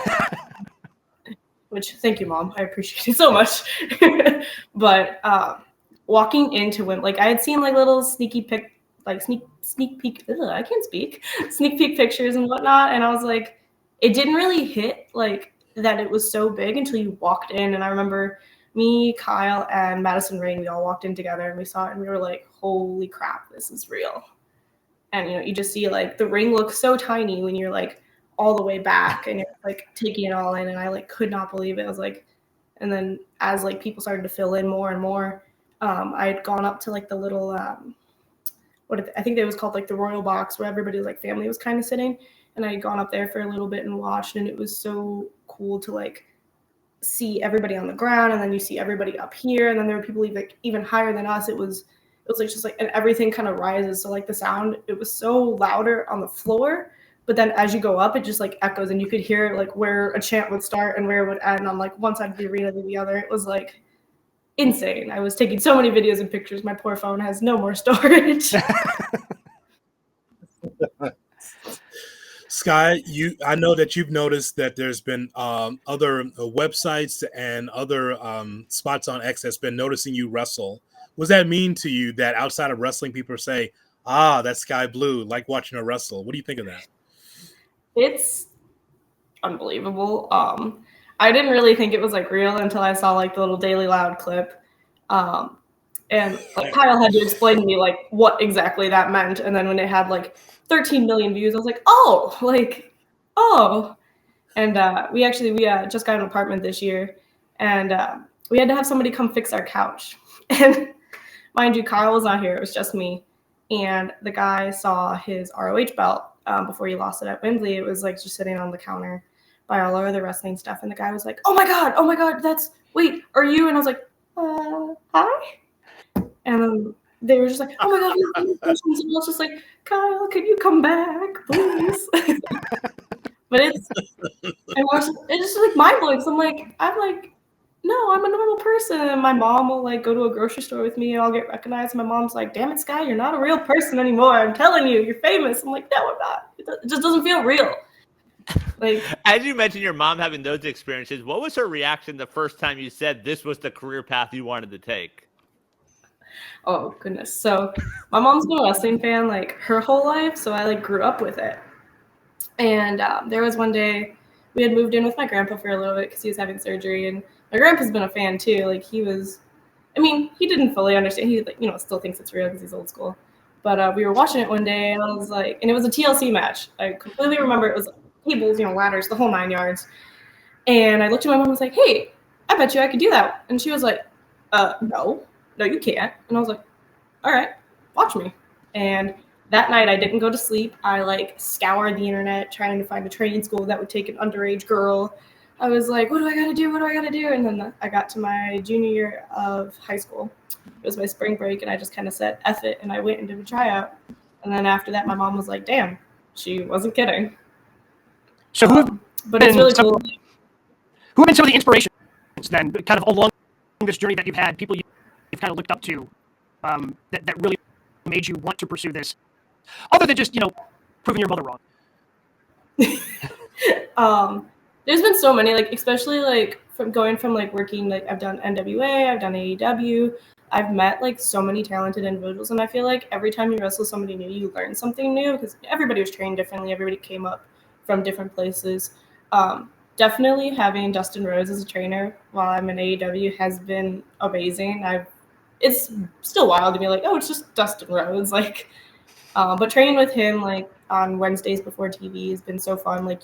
Which, thank you, Mom, I appreciate it so much. But walking into Wembley, like I had seen like little sneak peek pictures and whatnot, and I was like, it didn't really hit like that it was so big until you walked in. And I remember me, Kyle, and Madison Rain, we all walked in together and we saw it and we were like, holy crap, this is real. And you just see like the ring looks so tiny when you're like all the way back and you're like taking it all in, and I like could not believe it. I was like, and then as like people started to fill in more and more, I had gone up to like the little I think it was called like the Royal Box, where everybody's like family was kind of sitting. And I had gone up there for a little bit and watched, and it was so cool to like see everybody on the ground, and then you see everybody up here, and then there were people even higher than us. It was like just like, and everything kind of rises. So like the sound, it was so louder on the floor, but then as you go up, it just like echoes, and you could hear like where a chant would start and where it would end on like one side of the arena than the other. It was like insane. I was taking so many videos and pictures. My poor phone has no more storage. Skye, I know that you've noticed that there's been other websites and other spots on X that's been noticing you wrestle. What does that mean to you that outside of wrestling, people say, That's Skye Blue. Like watching her wrestle. What do you think of that? It's unbelievable. I didn't really think it was like real until I saw like the little Daily Loud clip. And like Kyle had to explain to me like what exactly that meant. And then when it had like 13 million views, I was like, oh. And we just got an apartment this year, and we had to have somebody come fix our couch. And mind you, Kyle was not here. It was just me. And the guy saw his ROH belt before he lost it at Wembley. It was like just sitting on the counter by all our other wrestling stuff. And the guy was like, oh my God, wait, are you? And I was like, hi? And they were just like, oh my God. And I was just like, Kyle, can you come back, please? But it's just like mind blowing. So I'm like, no, I'm a normal person. And my mom will like go to a grocery store with me and I'll get recognized. My mom's like, damn it, Skye, you're not a real person anymore. I'm telling you, you're famous. I'm like, no, I'm not. It just doesn't feel real. Like, as you mentioned your mom having those experiences, what was her reaction the first time you said this was the career path you wanted to take? Oh goodness. So my mom's been a wrestling fan like her whole life. So I like grew up with it. And there was one day we had moved in with my grandpa for a little bit because he was having surgery, and my grandpa's been a fan too. Like he didn't fully understand. He still thinks it's real because he's old school. But we were watching it one day, and I was like, and it was a TLC match. I completely remember it was tables, ladders, the whole 9 yards. And I looked at my mom and was like, hey, I bet you I could do that. And she was like, no, you can't. And I was like, all right, watch me. And that night I didn't go to sleep. I like scoured the internet trying to find a training school that would take an underage girl. I was like, what do I gotta do? And then I got to my junior year of high school. It was my spring break, and I just kind of said, F it, and I went and did a tryout. And then after that, my mom was like, damn, she wasn't kidding. So but it's really cool. Who have been some of the inspirations then, kind of along this journey that you've had, people you've kind of looked up to that really made you want to pursue this, other than just, proving your mother wrong? There's been so many, like, especially like from working, like I've done NWA, I've done AEW, I've met like so many talented individuals, and I feel like every time you wrestle somebody new, you learn something new because everybody was trained differently, everybody came up from different places. Definitely having Dustin Rhodes as a trainer while I'm in AEW has been amazing. It's still wild to be like, oh, it's just Dustin Rhodes, like. But training with him like on Wednesdays before TV has been so fun. Like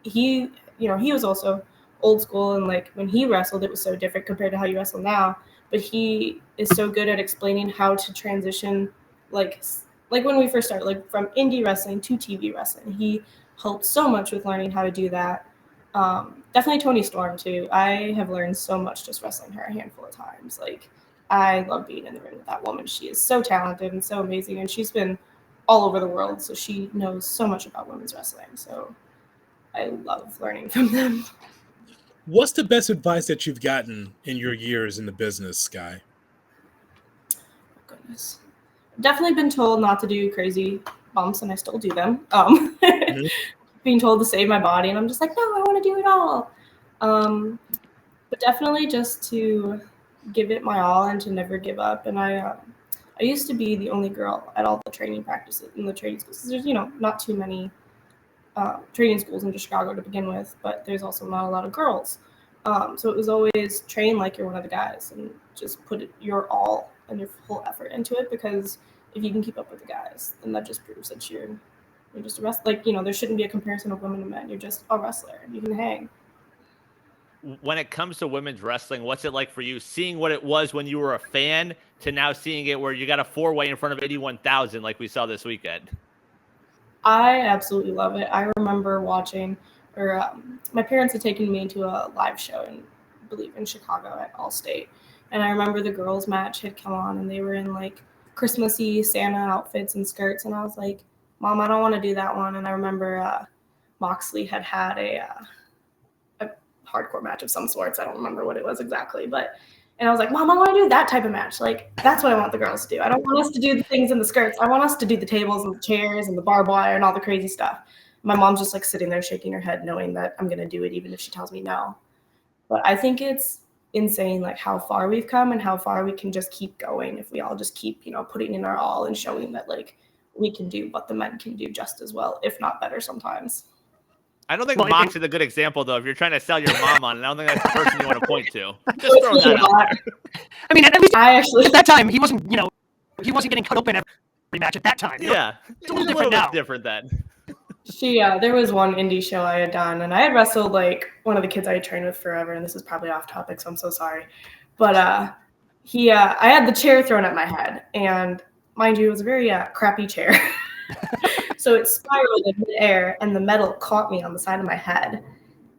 he was also old school, and like when he wrestled, it was so different compared to how you wrestle now. But he is so good at explaining how to transition, like when we first started, like from indie wrestling to TV wrestling. He helped so much with learning how to do that. Definitely Toni Storm too. I have learned so much just wrestling her a handful of times. Like I love being in the ring with that woman. She is so talented and so amazing, and she's been all over the world, so she knows so much about women's wrestling. So I love learning from them. What's the best advice that you've gotten in your years in the business, Skye? Oh, goodness. Definitely been told not to do crazy bumps, and I still do them. Mm-hmm. Being told to save my body, and I'm just like, no, I want to do it all. But definitely just to give it my all and to never give up. And I used to be the only girl at all the training practices in the training schools. There's, not too many training schools in Chicago to begin with, but there's also not a lot of girls. So it was always train like you're one of the guys and just put your all and your full effort into it, because if you can keep up with the guys, then that just proves that you're just a wrestler. Like, there shouldn't be a comparison of women and men. You're just a wrestler. You can hang. When it comes to women's wrestling, what's it like for you seeing what it was when you were a fan to now seeing it where you got a 4-way in front of 81,000 like we saw this weekend? I absolutely love it. I remember watching, my parents had taken me to a live show I believe in Chicago at Allstate. And I remember the girls match had come on, and they were in like Christmassy Santa outfits and skirts. And I was like, Mom, I don't want to do that one. And I remember Moxley had a hardcore match of some sorts. I don't remember what it was exactly, and I was like, Mom, I want to do that type of match. Like, that's what I want the girls to do. I don't want us to do the things in the skirts. I want us to do the tables and the chairs and the barbed wire and all the crazy stuff. My mom's just like sitting there shaking her head, knowing that I'm going to do it even if she tells me no. But I think it's insane, like how far we've come and how far we can just keep going if we all just keep, putting in our all and showing that like we can do what the men can do just as well, if not better sometimes. I don't think Mox is a good example, though. If you're trying to sell your mom on it, I don't think that's the person you want to point to. Just throwing that out there. I mean, at least at that time, he wasn't getting cut open every match at that time. Yeah, it's a little different now. Different then. There was one indie show I had done, and I had wrestled like one of the kids I had trained with forever, and this is probably off topic, so I'm so sorry. But I had the chair thrown at my head, and mind you, it was a very crappy chair. So it spiraled in midair, and the metal caught me on the side of my head.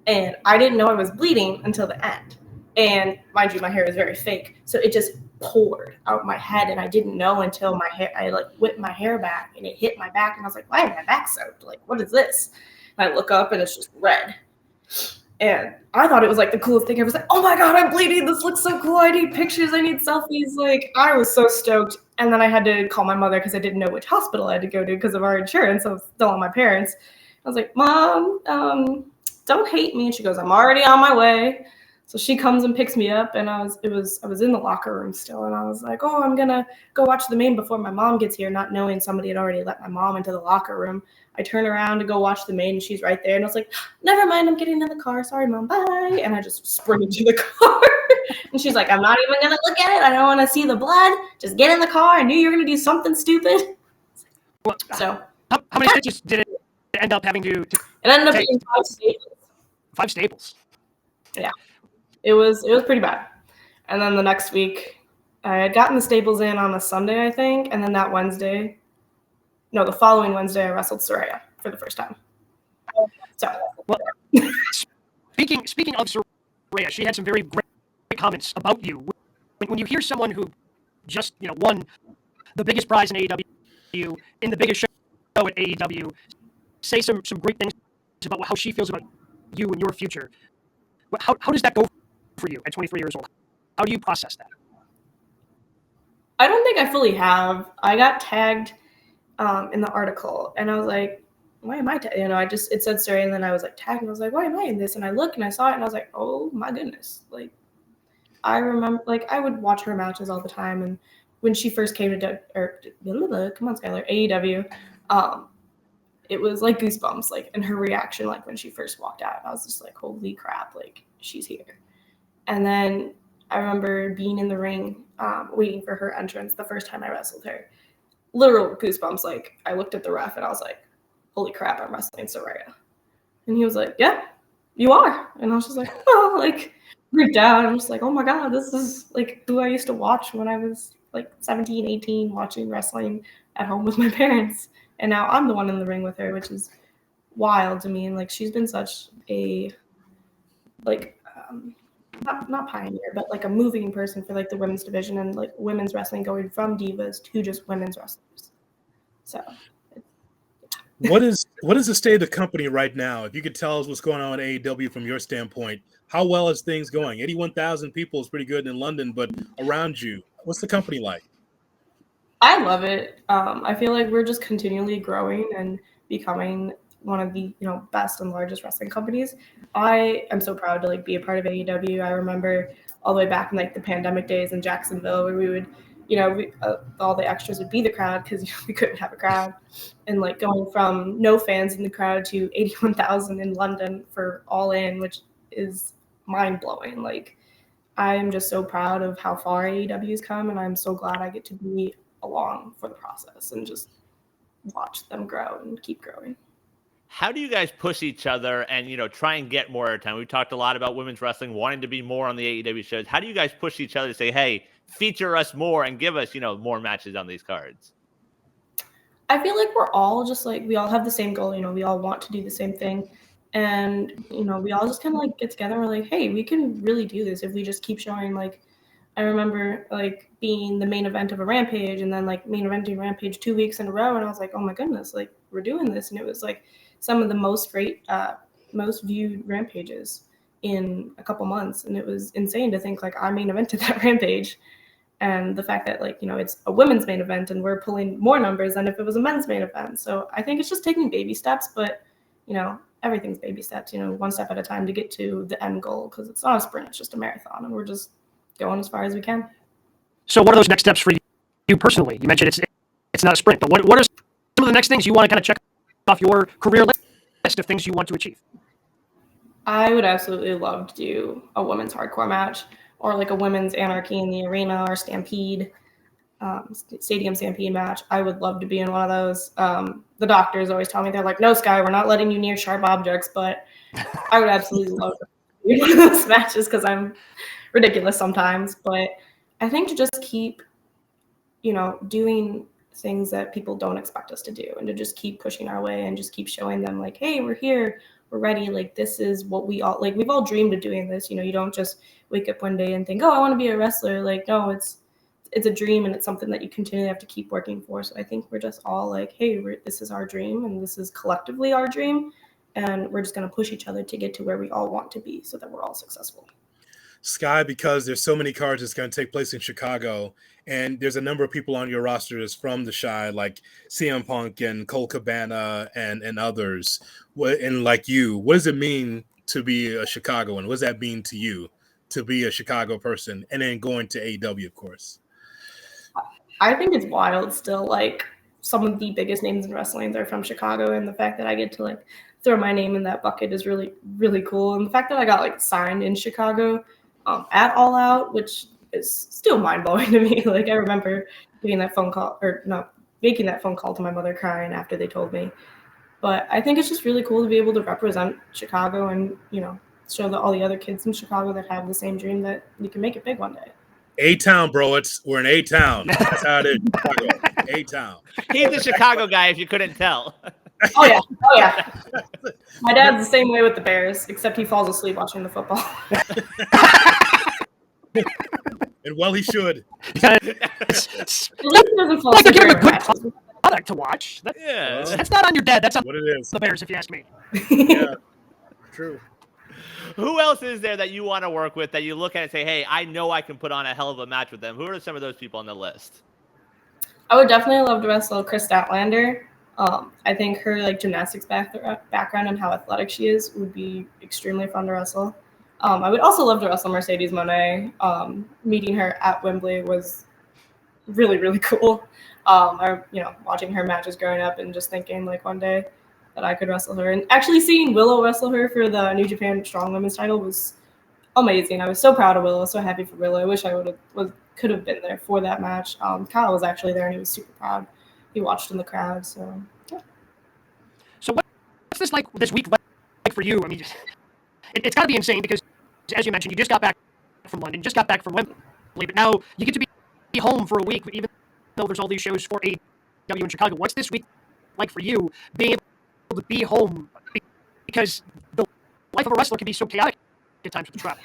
And I didn't know I was bleeding until the end. And mind you, my hair is very fake. So it just poured out my head, and I didn't know until I like whipped my hair back, and it hit my back. And I was like, why is my back soaked? Like, what is this? And I look up, and it's just red. And I thought it was like the coolest thing. I was like, oh my God, I'm bleeding. This looks so cool. I need pictures. I need selfies. Like, I was so stoked. And then I had to call my mother because I didn't know which hospital I had to go to because of our insurance. I was still on my parents. I was like, Mom, don't hate me. And she goes, I'm already on my way. So she comes and picks me up, and I was in the locker room still, and I was like, oh, I'm gonna go watch the main before my mom gets here, not knowing somebody had already let my mom into the locker room. I turn around to go watch the main, and she's right there, and I was like, never mind, I'm getting in the car. Sorry, Mom, bye. And I just sprint into the car. And she's like, I'm not even gonna look at it. I don't want to see the blood. Just get in the car. I knew you were gonna do something stupid. So how many stitches did it end up having to it ended up being 5 staples. 5 staples. Yeah. It was pretty bad. And then the next week, I had gotten the staples in on a Sunday, I think. And then the following Wednesday, I wrestled Soraya for the first time. So, well, speaking of Soraya, she had some very great comments about you. When you hear someone who just won the biggest prize in AEW in the biggest show at AEW say some great things about how she feels about you and your future, how does that go for you at 23 years old? How do you process that? I don't think I fully have. I got tagged in the article, and I was like, why am I tagged? It said Soraya, and then I was like tagged, and I was like, why am I in this? And I looked and I saw it, and I was like, oh my goodness. Like, I remember, like, I would watch her matches all the time, and when she first came to AEW, it was like goosebumps, like, and her reaction, like when she first walked out, I was just like, holy crap, like, she's here. And then I remember being in the ring, waiting for her entrance the first time I wrestled her. Literal goosebumps. Like, I looked at the ref and I was like, holy crap, I'm wrestling Soraya. And he was like, yeah, you are. And I was just like, oh, like, freaked out. I'm just like, oh my God, this is like who I used to watch when I was like 17, 18, watching wrestling at home with my parents. And now I'm the one in the ring with her, which is wild to me. And like, she's been such a, like, not pioneer, but like a moving person for like the women's division and like women's wrestling going from divas to just women's wrestlers. So what is the state of the company right now? If you could tell us what's going on at AEW from your standpoint, how well is things going? 81,000 people is pretty good in London, but around you, what's the company like? I love it. I feel like we're just continually growing and becoming one of the best and largest wrestling companies. I am so proud to like be a part of AEW. I remember all the way back in like the pandemic days in Jacksonville where we would, all the extras would be the crowd because we couldn't have a crowd, and like going from no fans in the crowd to 81,000 in London for All In, which is mind blowing. Like, I am just so proud of how far AEW's come, and I'm so glad I get to be along for the process and just watch them grow and keep growing. How do you guys push each other and, try and get more airtime? We've talked a lot about women's wrestling wanting to be more on the AEW shows. How do you guys push each other to say, hey, feature us more and give us, more matches on these cards? I feel like we're all just like, we all have the same goal. We all want to do the same thing. And, we all just kind of like get together and we're like, hey, we can really do this if we just keep showing. Like, I remember like being the main event of a Rampage and then like main eventing Rampage 2 weeks in a row. And I was like, oh my goodness, like we're doing this. And it was like some of the most viewed Rampages in a couple months. And it was insane to think like I main evented that Rampage. And the fact that like, it's a women's main event and we're pulling more numbers than if it was a men's main event. So I think it's just taking baby steps, but everything's baby steps, one step at a time to get to the end goal. Cause it's not a sprint, it's just a marathon and we're just going as far as we can. So what are those next steps for you personally? You mentioned it's not a sprint, but what are the next things you want to kind of check off your career list of things you want to achieve? I would absolutely love to do a women's hardcore match or like a women's Anarchy in the Arena or Stampede, Stadium Stampede match. I would love to be in one of those. The doctors always tell me, they're like, no, Skye, we're not letting you near sharp objects, but I would absolutely love to be in one of those matches because I'm ridiculous sometimes. But I think to just keep, doing things that people don't expect us to do and to just keep pushing our way and just keep showing them like, hey, we're here. We're ready. Like, this is what we've all dreamed of doing this. You don't just wake up one day and think, oh, I want to be a wrestler. Like, no, it's a dream and it's something that you continually have to keep working for. So I think we're just all like, hey, this is our dream and this is collectively our dream. And we're just going to push each other to get to where we all want to be so that we're all successful. Skye, because there's so many cards that's going to take place in Chicago, and there's a number of people on your roster that's from the Chi, like CM Punk and Cole Cabana and others. And like you, what does it mean to be a Chicagoan? What does that mean to you to be a Chicago person and then going to AEW, of course? I think it's wild still. Like, some of the biggest names in wrestling are from Chicago, and the fact that I get to like throw my name in that bucket is really, really cool. And the fact that I got like signed in Chicago at All Out, which is still mind blowing to me. Like, I remember getting that phone call, or not making that phone call to my mother crying after they told me. But I think it's just really cool to be able to represent Chicago and, show all the other kids in Chicago that have the same dream that we can make it big one day. A-Town, bro. We're in A-Town. That's how it is. Chicago. A-Town. He's a Chicago guy, if you couldn't tell. Oh, yeah. My dad's the same way with the Bears, except he falls asleep watching the football. And well, he should. At least he doesn't fall like they're asleep giving a during good practice. product to watch. That's not on your dad. That's on What it is. the Bears, if you ask me. Yeah, true. Who else is there that you want to work with that you look at and say, hey, I know I can put on a hell of a match with them? Who are some of those people on the list? I would definitely love to wrestle Chris Statlander. I think her like gymnastics background and how athletic she is would be extremely fun to wrestle. I would also love to wrestle Mercedes Moné. Meeting her at Wembley was really, really cool. Watching her matches growing up and just thinking like one day that I could wrestle her. And actually seeing Willow wrestle her for the New Japan Strong Women's title was amazing. I was so proud of Willow, so happy for Willow. I wish I could have been there for that match. Kyle was actually there and he was super proud. He watched in the crowd, so yeah. So what's this week like for you? I mean, it's got to be insane because, as you mentioned, you just got back from London, just got back from Wembley, but now you get to be home for a week, even though there's all these shows for AEW in Chicago. What's this week like for you, being able to be home? Because the life of a wrestler can be so chaotic at times with the travel.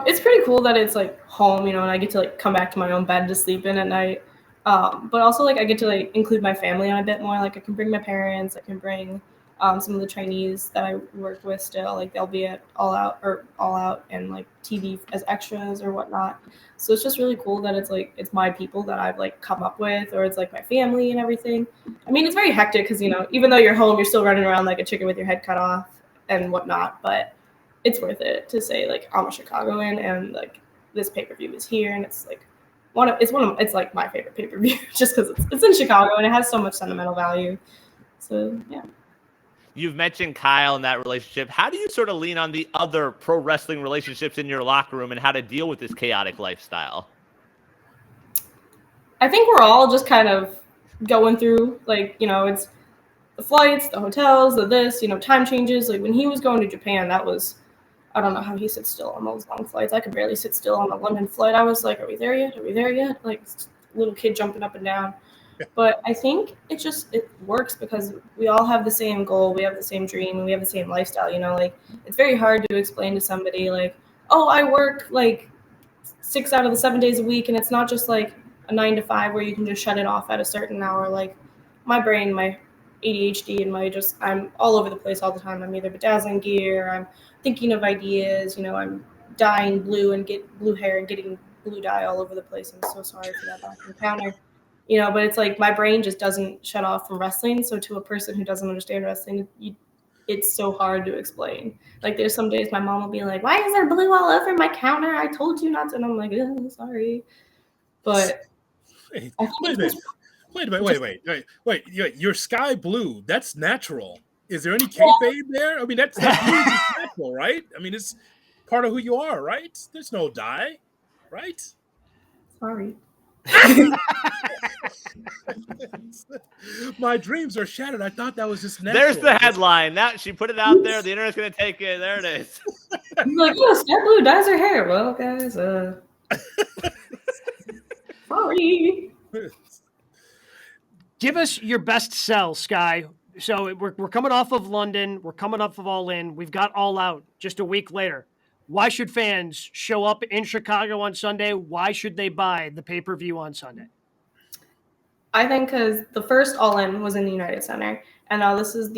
It's pretty cool that it's like home, and I get to like come back to my own bed to sleep in at night. But also like I get to like include my family on a bit more. Like I can bring my parents, I can bring some of the trainees that I work with still. Like they'll be at All Out and like TV as extras or whatnot. So it's just really cool that it's like it's my people that I've like come up with, or it's like my family and everything. I mean, it's very hectic because even though you're home, you're still running around like a chicken with your head cut off and whatnot. But it's worth it to say like I'm a Chicagoan and like this pay-per-view is here, and it's like it's like my favorite pay-per-view just because it's in Chicago and it has so much sentimental value. So yeah. You've mentioned Kyle in that relationship. How do you sort of lean on the other pro wrestling relationships in your locker room and how to deal with this chaotic lifestyle? I think we're all just kind of going through like, it's the flights, the hotels, the this, time changes. Like when he was going to Japan, that was, I don't know how he sits still on those long flights. I could barely sit still on the London flight. I was like, are we there yet? Are we there yet? Like little kid jumping up and down. But I think it works because we all have the same goal. We have the same dream. And we have the same lifestyle, like it's very hard to explain to somebody like, oh, I work like 6 out of the 7 days a week. And it's not just like a 9 to 5 where you can just shut it off at a certain hour. Like my brain, my ADHD and I'm all over the place all the time. I'm either bedazzling gear, I'm thinking of ideas, I'm dyeing blue and get blue hair and getting blue dye all over the place. I'm so sorry for that back encounter. But it's like my brain just doesn't shut off from wrestling. So to a person who doesn't understand wrestling, it's so hard to explain. Like there's some days my mom will be like, why is there blue all over my counter? I told you not to. And I'm like, sorry. But Hey, wait a minute. Wait. You're Skye Blue. That's natural. Is there any kayfabe there? I mean, that's natural, right? I mean, it's part of who you are, right? There's no dye, right? Sorry. My dreams are shattered. I thought that was just natural. There's the headline. Now she put it out there. The internet's gonna take it. There it is. I'm like, yeah, Skye Blue dyes her hair. Well, guys, sorry. Give us your best sell, Skye. So we're coming off of London. We're coming off of All In. We've got All Out just a week later. Why should fans show up in Chicago on Sunday? Why should they buy the pay-per-view on Sunday? I think because the first All In was in the United Center, and now this is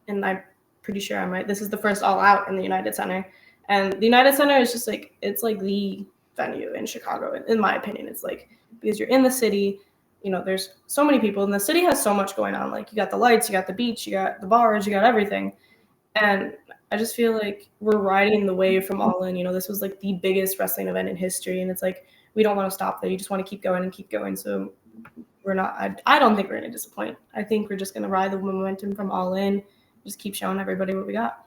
and I'm pretty sure I'm right, this is the first All Out in the United Center. And the United Center is just like, it's like the venue in Chicago, in my opinion. It's like, because you're in the city, you know, there's so many people, and the city has so much going on. Like, you got the lights, you got the beach, you got the bars, you got everything. And I just feel like we're riding the wave from All In. You know, this was like the biggest wrestling event in history, and it's like, we don't want to stop there. You just want to keep going and keep going. So we're not, I don't think we're going to disappoint. I think we're just going to ride the momentum from All In, just keep showing everybody what we got.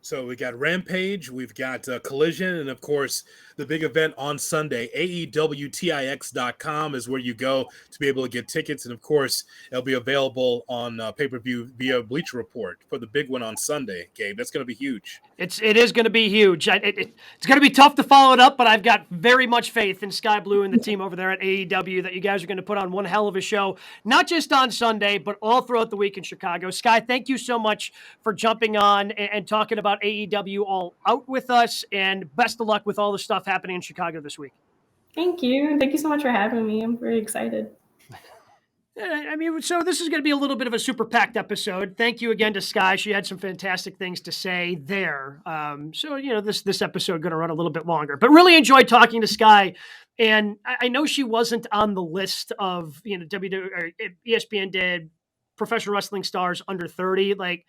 So we got Rampage, we've got Collision, and of course, the big event on Sunday, AEWTIX.com is where you go to be able to get tickets. And of course, it'll be available on pay-per-view via Bleacher Report for the big one on Sunday, Gabe. That's going to be huge. It is going to be huge. It's going to be tough to follow it up, but I've got very much faith in Skye Blue and the team over there at AEW that you guys are going to put on one hell of a show, not just on Sunday, but all throughout the week in Chicago. Skye, thank you so much for jumping on and talking about AEW All Out with us, and best of luck with all the stuff happening in Chicago this week. Thank you. Thank you so much for having me. I'm very excited. I mean, so this is going to be a little bit of a super packed episode. Thank you again to Skye. She had some fantastic things to say there. So, you know, this episode going to run a little bit longer, but really enjoyed talking to Skye. And I know she wasn't on the list of, you know, ESPN did professional wrestling stars under 30. Like,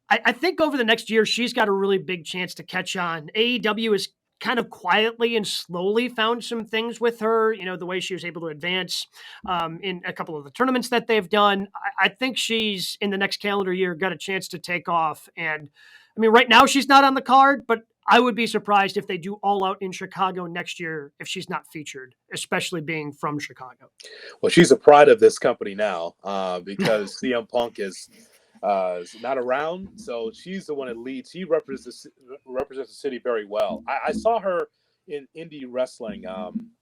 I think over the next year, she's got a really big chance to catch on. AEW is kind of quietly and slowly found some things with her, you know, the way she was able to advance in a couple of the tournaments that they've done. I think she's, in the next calendar year, got a chance to take off. And I mean, right now she's not on the card, but I would be surprised if they do All Out in Chicago next year if she's not featured, especially being from Chicago. Well, she's a pride of this company now because CM Punk is not around, so she's the one that leads. She represents the city very well. I saw her in indie wrestling,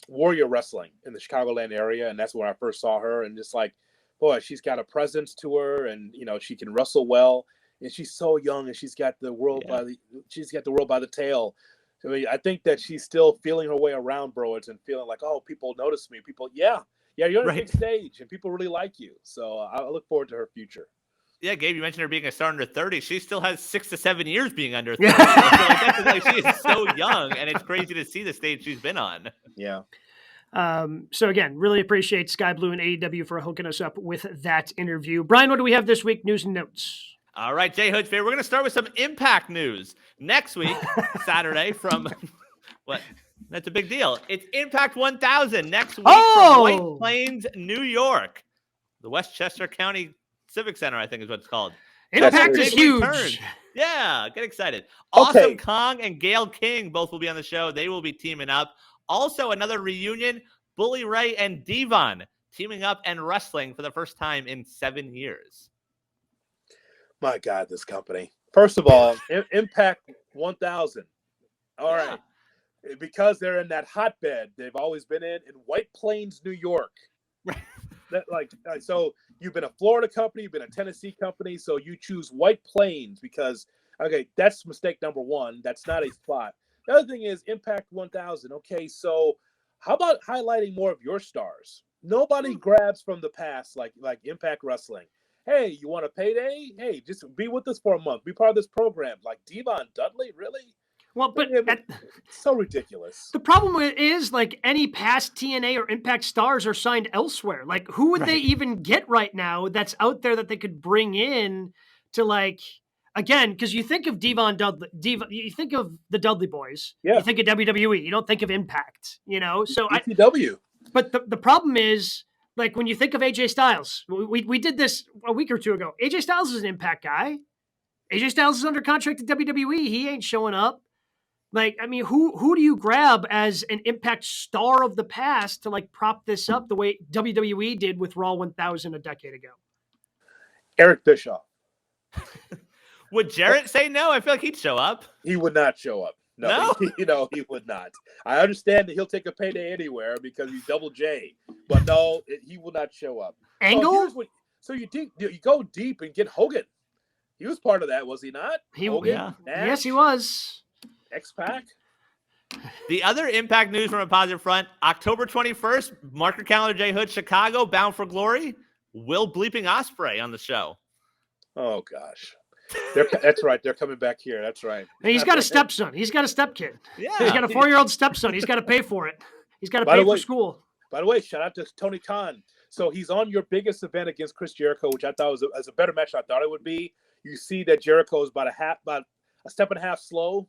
Warrior Wrestling in the Chicagoland area, and that's where I first saw her. And just like, boy, she's got a presence to her, and you know, she can wrestle well, and she's so young, and she's got the world by the tail. I mean, I think that she's still feeling her way around, bro. And feeling like, oh, people notice me. People, yeah, you're on a big stage, and people really like you. So I look forward to her future. Yeah, Gabe, you mentioned her being a star under 30. She still has 6 to 7 years being under 30. Like, she is so young, and it's crazy to see the stage she's been on. Yeah. So again, really appreciate Skye Blue and AEW for hooking us up with that interview. Brian, what do we have this week? News and notes. All right, Jay Hood's favorite. We're going to start with some Impact news. Next week, Saturday, from what? That's a big deal. It's Impact 1000 next week from White Plains, New York. The Westchester County Civic Center, I think is what it's called. Impact is huge. Yeah, get excited. Awesome Kong and Gail King both will be on the show. They will be teaming up. Also, another reunion, Bully Ray and Devon teaming up and wrestling for the first time in 7 years. My God, this company. First of all, Impact 1000. All right. Because they're in that hotbed they've always been in White Plains, New York. So you've been a Florida company, you've been a Tennessee company, so you choose White Plains because, okay, that's mistake number one. That's not a spot. The other thing is Impact 1000. Okay, so how about highlighting more of your stars? Nobody grabs from the past like Impact Wrestling. Hey, you want a payday? Hey, just be with us for a month. Be part of this program. Like Devon Dudley, really? Well, but it's so ridiculous. The problem is, like, any past TNA or Impact stars are signed elsewhere. Like, who would they even get right now that's out there that they could bring in to, like, again, because you think of Devon Dudley, you think of the Dudley Boys. Yeah. You think of WWE. You don't think of Impact, you know? So ECW. But the problem is, Like when you think of AJ Styles, we did this a week or two ago. AJ Styles is an Impact guy. AJ Styles is under contract at WWE. He ain't showing up. Like, I mean, who do you grab as an Impact star of the past to like prop this up the way WWE did with Raw 1000 a decade ago? Eric Bischoff. Would Jarrett say no? I feel like he'd show up. He would not show up. No? He would not. I understand that he'll take a payday anywhere because he's Double J, but no, he will not show up. Angle? So you go deep and get Hogan. He was part of that, was he not? Hogan, Nash, yes, he was. X-Pac. The other Impact news from a positive front, October 21st, mark your calendar, Jay Hood, Chicago, Bound for Glory, Will Bleeping Ospreay on the show. Oh, gosh. That's right. They're coming back here. That's right. And he's got a stepson. He's got a stepkid. Yeah. He's got a 4-year-old stepson. He's got to pay for it. He's got to pay for school. By the way, shout out to Tony Khan. So he's on your biggest event against Chris Jericho, which I thought was a better match than I thought it would be. You see that Jericho is about a step and a half slow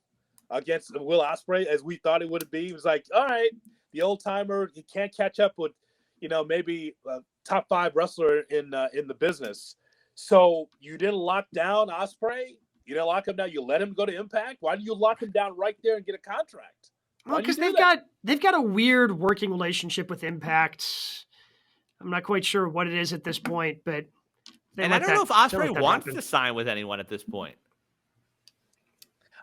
against Will Ospreay as we thought it would be. It was like, all right, the old timer, he can't catch up with, maybe a top 5 wrestler in the business. So you didn't lock down Ospreay. You didn't lock him down. You let him go to Impact. Why didn't you lock him down right there and get a contract? Well, because they've got a weird working relationship with Impact. I'm not quite sure what it is at this point, but I don't know if Ospreay wants to sign with anyone at this point.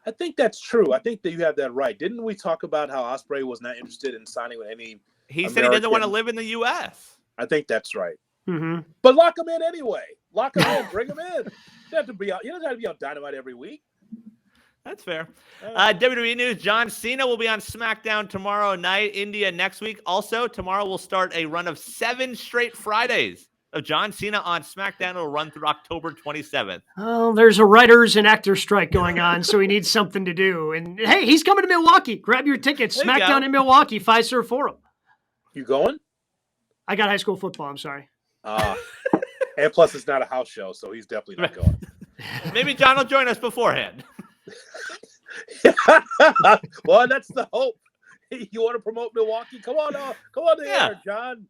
I think that's true. I think that you have that right. Didn't we talk about how Ospreay was not interested in signing with any? He said he doesn't want to live in the U.S. I think that's right. Mm-hmm. But lock him in anyway. Lock him in. Bring him in. You don't have to be on Dynamite every week. That's fair. WWE news, John Cena will be on SmackDown tomorrow night, India next week. Also, tomorrow we'll start a run of 7 straight Fridays of John Cena on SmackDown. It'll run through October 27th. Oh, there's a writers and actors strike going on, so he needs something to do. And hey, he's coming to Milwaukee. Grab your tickets. SmackDown in Milwaukee, Fiserv Forum. You going? I got high school football. I'm sorry. And plus, it's not a house show, so he's definitely not going. Maybe John will join us beforehand. Well, that's the hope. You want to promote Milwaukee? Come on the air, John.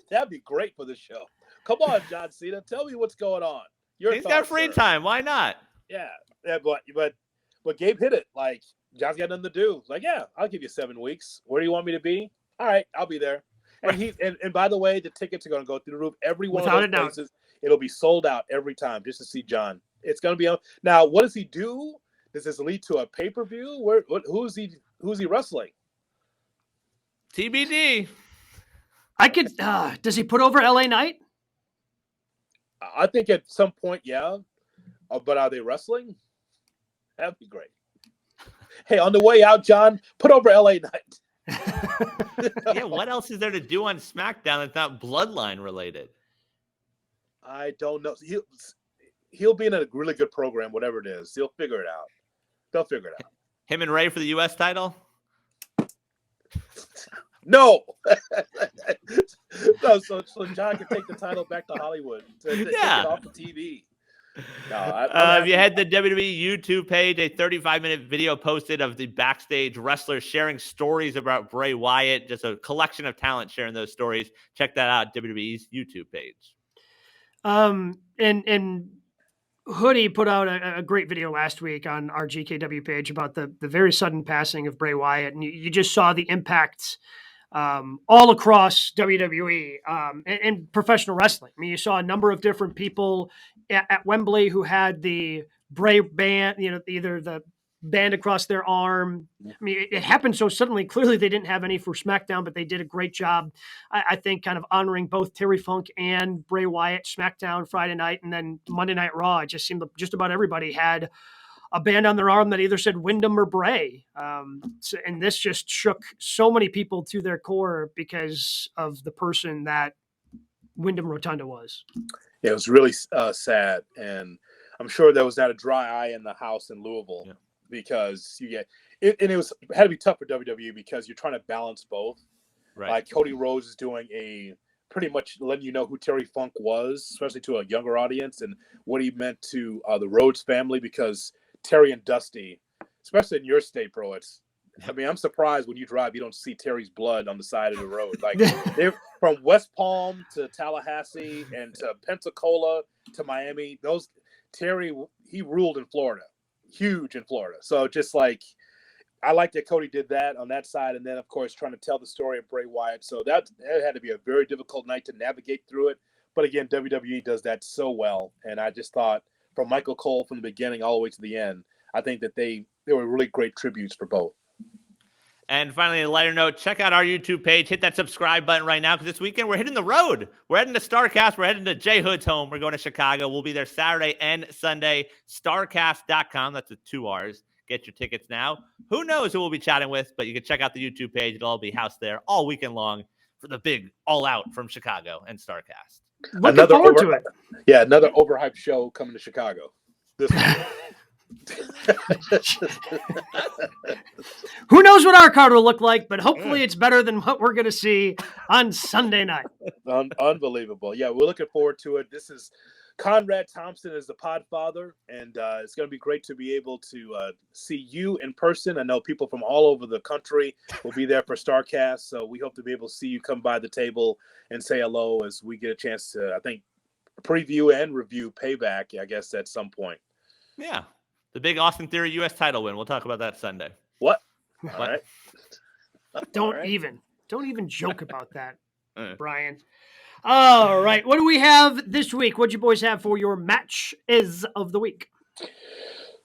That'd be great for the show. Come on, John Cena. Tell me what's going on. He's got free time. Why not? Yeah, but Gabe hit it. Like, John's got nothing to do. Like, yeah, I'll give you 7 weeks. Where do you want me to be? All right, I'll be there. And and by the way, the tickets are going to go through the roof. Every one of those places, it'll be sold out every time just to see John. It's going to be now. What does he do? Does this lead to a pay-per-view? Who's he wrestling? TBD. I could. Does he put over LA Knight? I think at some point, yeah. But are they wrestling? That'd be great. Hey, on the way out, John, put over LA Knight. Yeah, what else is there to do on SmackDown that's not Bloodline related? I don't know. He'll be in a really good program, whatever it is. He'll figure it out. They'll figure it out. Him and Ray for the U.S. title? No. No, so John can take the title back to Hollywood. Take it off the TV. No, if you head to the WWE YouTube page, a 35-minute video posted of the backstage wrestlers sharing stories about Bray Wyatt, just a collection of talent sharing those stories. Check that out, WWE's YouTube page. And Hoodie put out a great video last week on our GKW page about the very sudden passing of Bray Wyatt, and you just saw the impact all across WWE and professional wrestling. I mean, you saw a number of different people at Wembley who had the Bray band, either the band across their arm. I mean, it happened so suddenly. Clearly, they didn't have any for SmackDown, but they did a great job, I think, kind of honoring both Terry Funk and Bray Wyatt. SmackDown Friday night, and then Monday Night Raw. It just seemed just about everybody had a band on their arm that either said Wyndham or Bray. And this just shook so many people to their core because of the person that Wyndham Rotunda was. Yeah, it was really sad. And I'm sure there was not a dry eye in the house in Louisville because you get it. And it had to be tough for WWE because you're trying to balance both. Right. Like Cody Rhodes is doing pretty much letting you know who Terry Funk was, especially to a younger audience, and what he meant to the Rhodes family, because Terry and Dusty, especially in your state, bro, I'm surprised when you drive, you don't see Terry's blood on the side of the road. Like from West Palm to Tallahassee and to Pensacola to Miami. Terry, he ruled in Florida, huge in Florida. So just like, I like that Cody did that on that side, and then of course trying to tell the story of Bray Wyatt. So that had to be a very difficult night to navigate through it. But again, WWE does that so well, and I just thought from Michael Cole from the beginning all the way to the end, I think that they were really great tributes for both. And finally, a lighter note, check out our YouTube page. Hit that subscribe button right now, because this weekend we're hitting the road. We're heading to StarCast. We're heading to Jay Hood's home. We're going to Chicago. We'll be there Saturday and Sunday. StarCast.com. That's with 2 R's. Get your tickets now. Who knows who we'll be chatting with, but you can check out the YouTube page. It'll all be housed there all weekend long for the big All Out from Chicago and StarCast. Looking forward to it. Yeah, another overhyped show coming to Chicago. Who knows what our card will look like, but hopefully it's better than what we're going to see on Sunday night. Unbelievable. Yeah, we're looking forward to it. This is Conrad Thompson is the Podfather, and it's going to be great to be able to see you in person. I know people from all over the country will be there for StarCast, so we hope to be able to see you come by the table and say hello as we get a chance to, I think, preview and review Payback, I guess, at some point. Yeah. The big Austin Theory U.S. title win. We'll talk about that Sunday. What? What? All right. Don't even joke about that, Brian. All right. What do we have this week? What'd you boys have for your match of the week?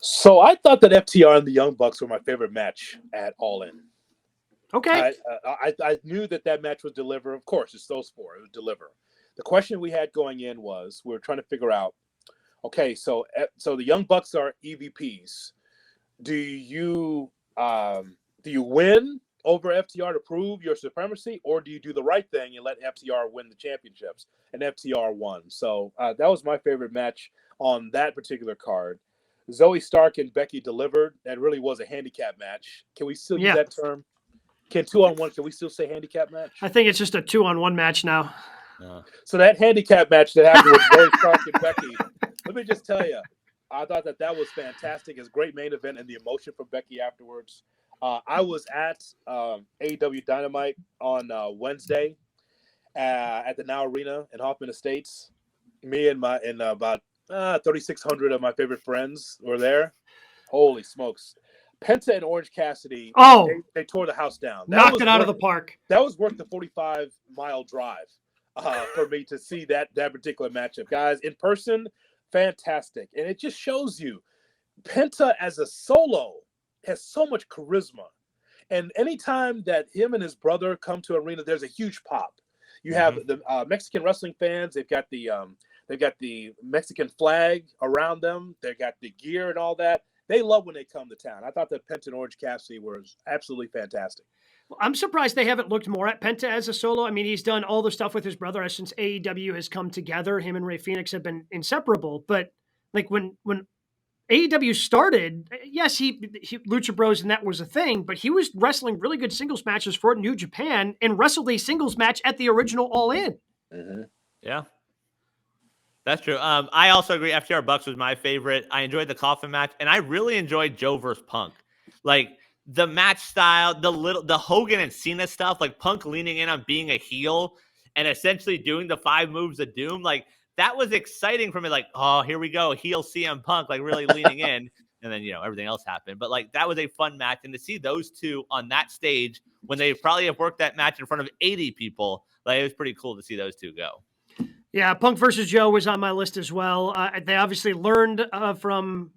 So I thought that FTR and the Young Bucks were my favorite match at All In. Okay. I knew that match would deliver. Of course, it's those four. It would deliver. The question we had going in was we were trying to figure out, okay, so the Young Bucks are EVPs. Do you win over FTR to prove your supremacy, or do you do the right thing and let FTR win the championships? And FTR won. So that was my favorite match on that particular card. Zoe Stark and Becky delivered. That really was a handicap match. Can we still use that term? Can 2-on-1? Can we still say handicap match? I think it's just a 2-on-1 match now. So that handicap match that happened with Zoe Stark and Becky, let me just tell you, I thought that was fantastic. It's a great main event, and the emotion from Becky afterwards. I was at AEW Dynamite on Wednesday at the Now Arena in Hoffman Estates. Me and about 3,600 of my favorite friends were there. Holy smokes. Penta and Orange Cassidy, they tore the house down. Knocked it out of the park. That was worth the 45-mile drive for me to see that particular matchup. Guys, in person, fantastic. And it just shows you Penta as a solo has so much charisma. And anytime that him and his brother come to arena, there's a huge pop. You have the Mexican wrestling fans. They've got the Mexican flag around them. They've got the gear and all that. They love when they come to town. I thought that Penta and Orange Cassidy was absolutely fantastic. Well, I'm surprised they haven't looked more at Penta as a solo. I mean, he's done all the stuff with his brother since AEW has come together. Him and Rey Fenix have been inseparable. But like when AEW started, yes, he Lucha Bros and that was a thing, but he was wrestling really good singles matches for New Japan and wrestled a singles match at the original All In. Mm-hmm. Yeah. That's true. I also agree. FTR Bucks was my favorite. I enjoyed the coffin match, and I really enjoyed Joe versus Punk. Like the match style, the Hogan and Cena stuff, like Punk leaning in on being a heel and essentially doing the 5 moves of doom. Like that was exciting for me. Like, oh, here we go, heel CM Punk, like really leaning in, and then everything else happened. But like that was a fun match, and to see those two on that stage when they probably have worked that match in front of 80 people, like it was pretty cool to see those two go. Yeah, Punk versus Joe was on my list as well. They obviously learned from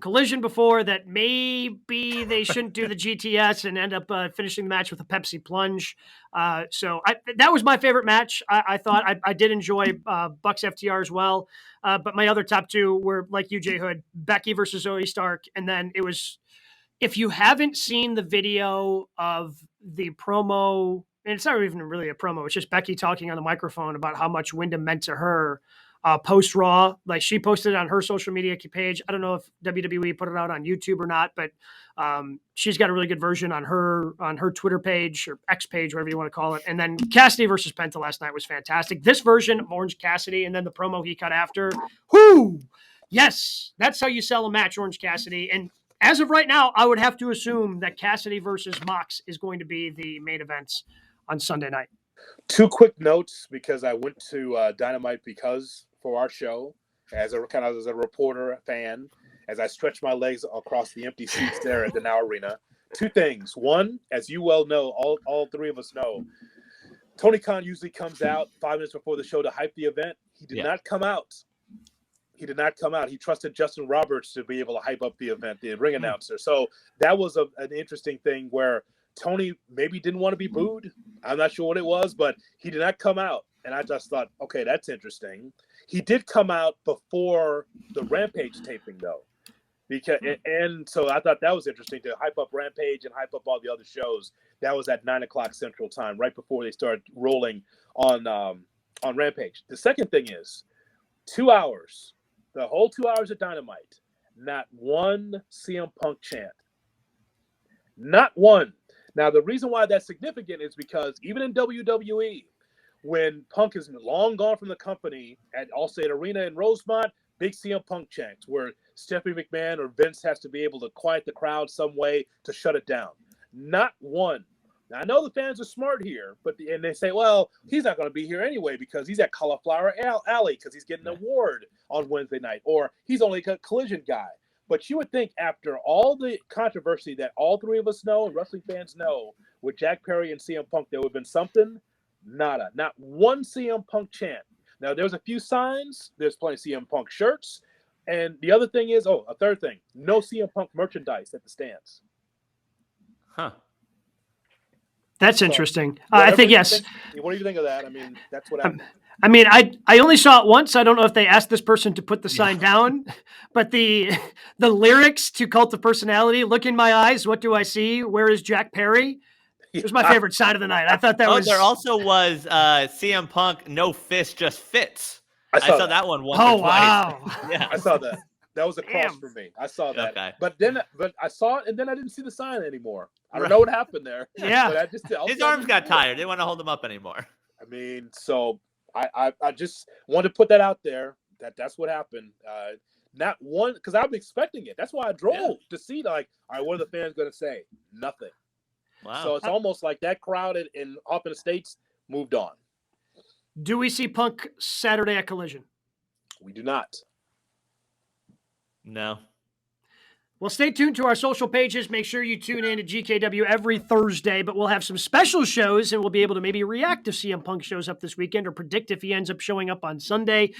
Collision before that maybe they shouldn't do the GTS and end up finishing the match with a Pepsi plunge. So that was my favorite match. I thought I did enjoy Bucks FTR as well. But my other top 2 were, like you, Jay Hood, Becky versus Zoe Stark. And then it was, if you haven't seen the video of the promo, and it's not even really a promo, it's just Becky talking on the microphone about how much Wyndham meant to her post Raw. Like she posted it on her social media page. I don't know if WWE put it out on YouTube or not, but she's got a really good version on her Twitter page or X page, whatever you want to call it. And then Cassidy versus Penta last night was fantastic. This version of Orange Cassidy and then the promo he cut after. Whoo! Yes, that's how you sell a match, Orange Cassidy. And as of right now, I would have to assume that Cassidy versus Mox is going to be the main events on Sunday night. 2 quick notes, because I went to Dynamite for our show as a reporter fan, as I stretched my legs across the empty seats there at the Now Arena. 2 things. One, as you well know, all 3 of us know, Tony Khan usually comes out 5 minutes before the show to hype the event. He did not come out. He did not come out. He trusted Justin Roberts to be able to hype up the event, the ring announcer. So that was an interesting thing where Tony maybe didn't want to be booed. I'm not sure what it was, but he did not come out. And I just thought, okay, that's interesting. He did come out before the Rampage taping, though. And so I thought that was interesting to hype up Rampage and hype up all the other shows. That was at 9 o'clock Central Time, right before they started rolling on Rampage. The second thing is 2 hours, the whole 2 hours of Dynamite, not one CM Punk chant. Not one. Now, the reason why that's significant is because even in WWE, when Punk is long gone from the company at Allstate Arena in Rosemont, big CM Punk chants where Stephanie McMahon or Vince has to be able to quiet the crowd some way to shut it down. Not one. Now, I know the fans are smart here, and they say, well, he's not going to be here anyway because he's at Cauliflower Alley because he's getting an award on Wednesday night, or he's only a Collision guy. But you would think after all the controversy that all 3 of us know and wrestling fans know with Jack Perry and CM Punk, there would have been something. Nada. Not one CM Punk chant. Now, there's a few signs. There's plenty of CM Punk shirts. And the other thing is, a third thing, no CM Punk merchandise at the stands. Huh. That's interesting. I think, yes. What do you think of that? I mean, that's what happened. I mean, I only saw it once. I don't know if they asked this person to put the sign down, but the lyrics to Cult of Personality, look in my eyes, what do I see? Where is Jack Perry? It was my favorite sign of the night. I thought that was... There also was CM Punk, no fist, just fits. I saw that one once or twice. Wow. Yeah. I saw that. That was a cross for me. I saw that. Okay. But I saw it, and then I didn't see the sign anymore. I don't know what happened there. Yeah. But his arms got tired. They didn't want to hold him up anymore. I mean, so I just wanted to put that out there. That's what happened. Not one, because I'm expecting it. That's why I drove to see, all right, what are the fans going to say? Nothing. Wow. So it's almost like that crowd in Hoppin Estates moved on. Do we see Punk Saturday at Collision? We do not. No. Well, stay tuned to our social pages. Make sure you tune in to GKW every Thursday, but we'll have some special shows and we'll be able to maybe react if CM Punk shows up this weekend or predict if he ends up showing up on Sunday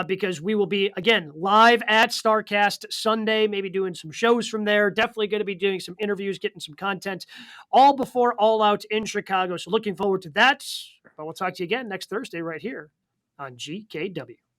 because we will be, again, live at StarCast Sunday, maybe doing some shows from there. Definitely going to be doing some interviews, getting some content all before All Out in Chicago. So looking forward to that. But we'll talk to you again next Thursday right here on GKW.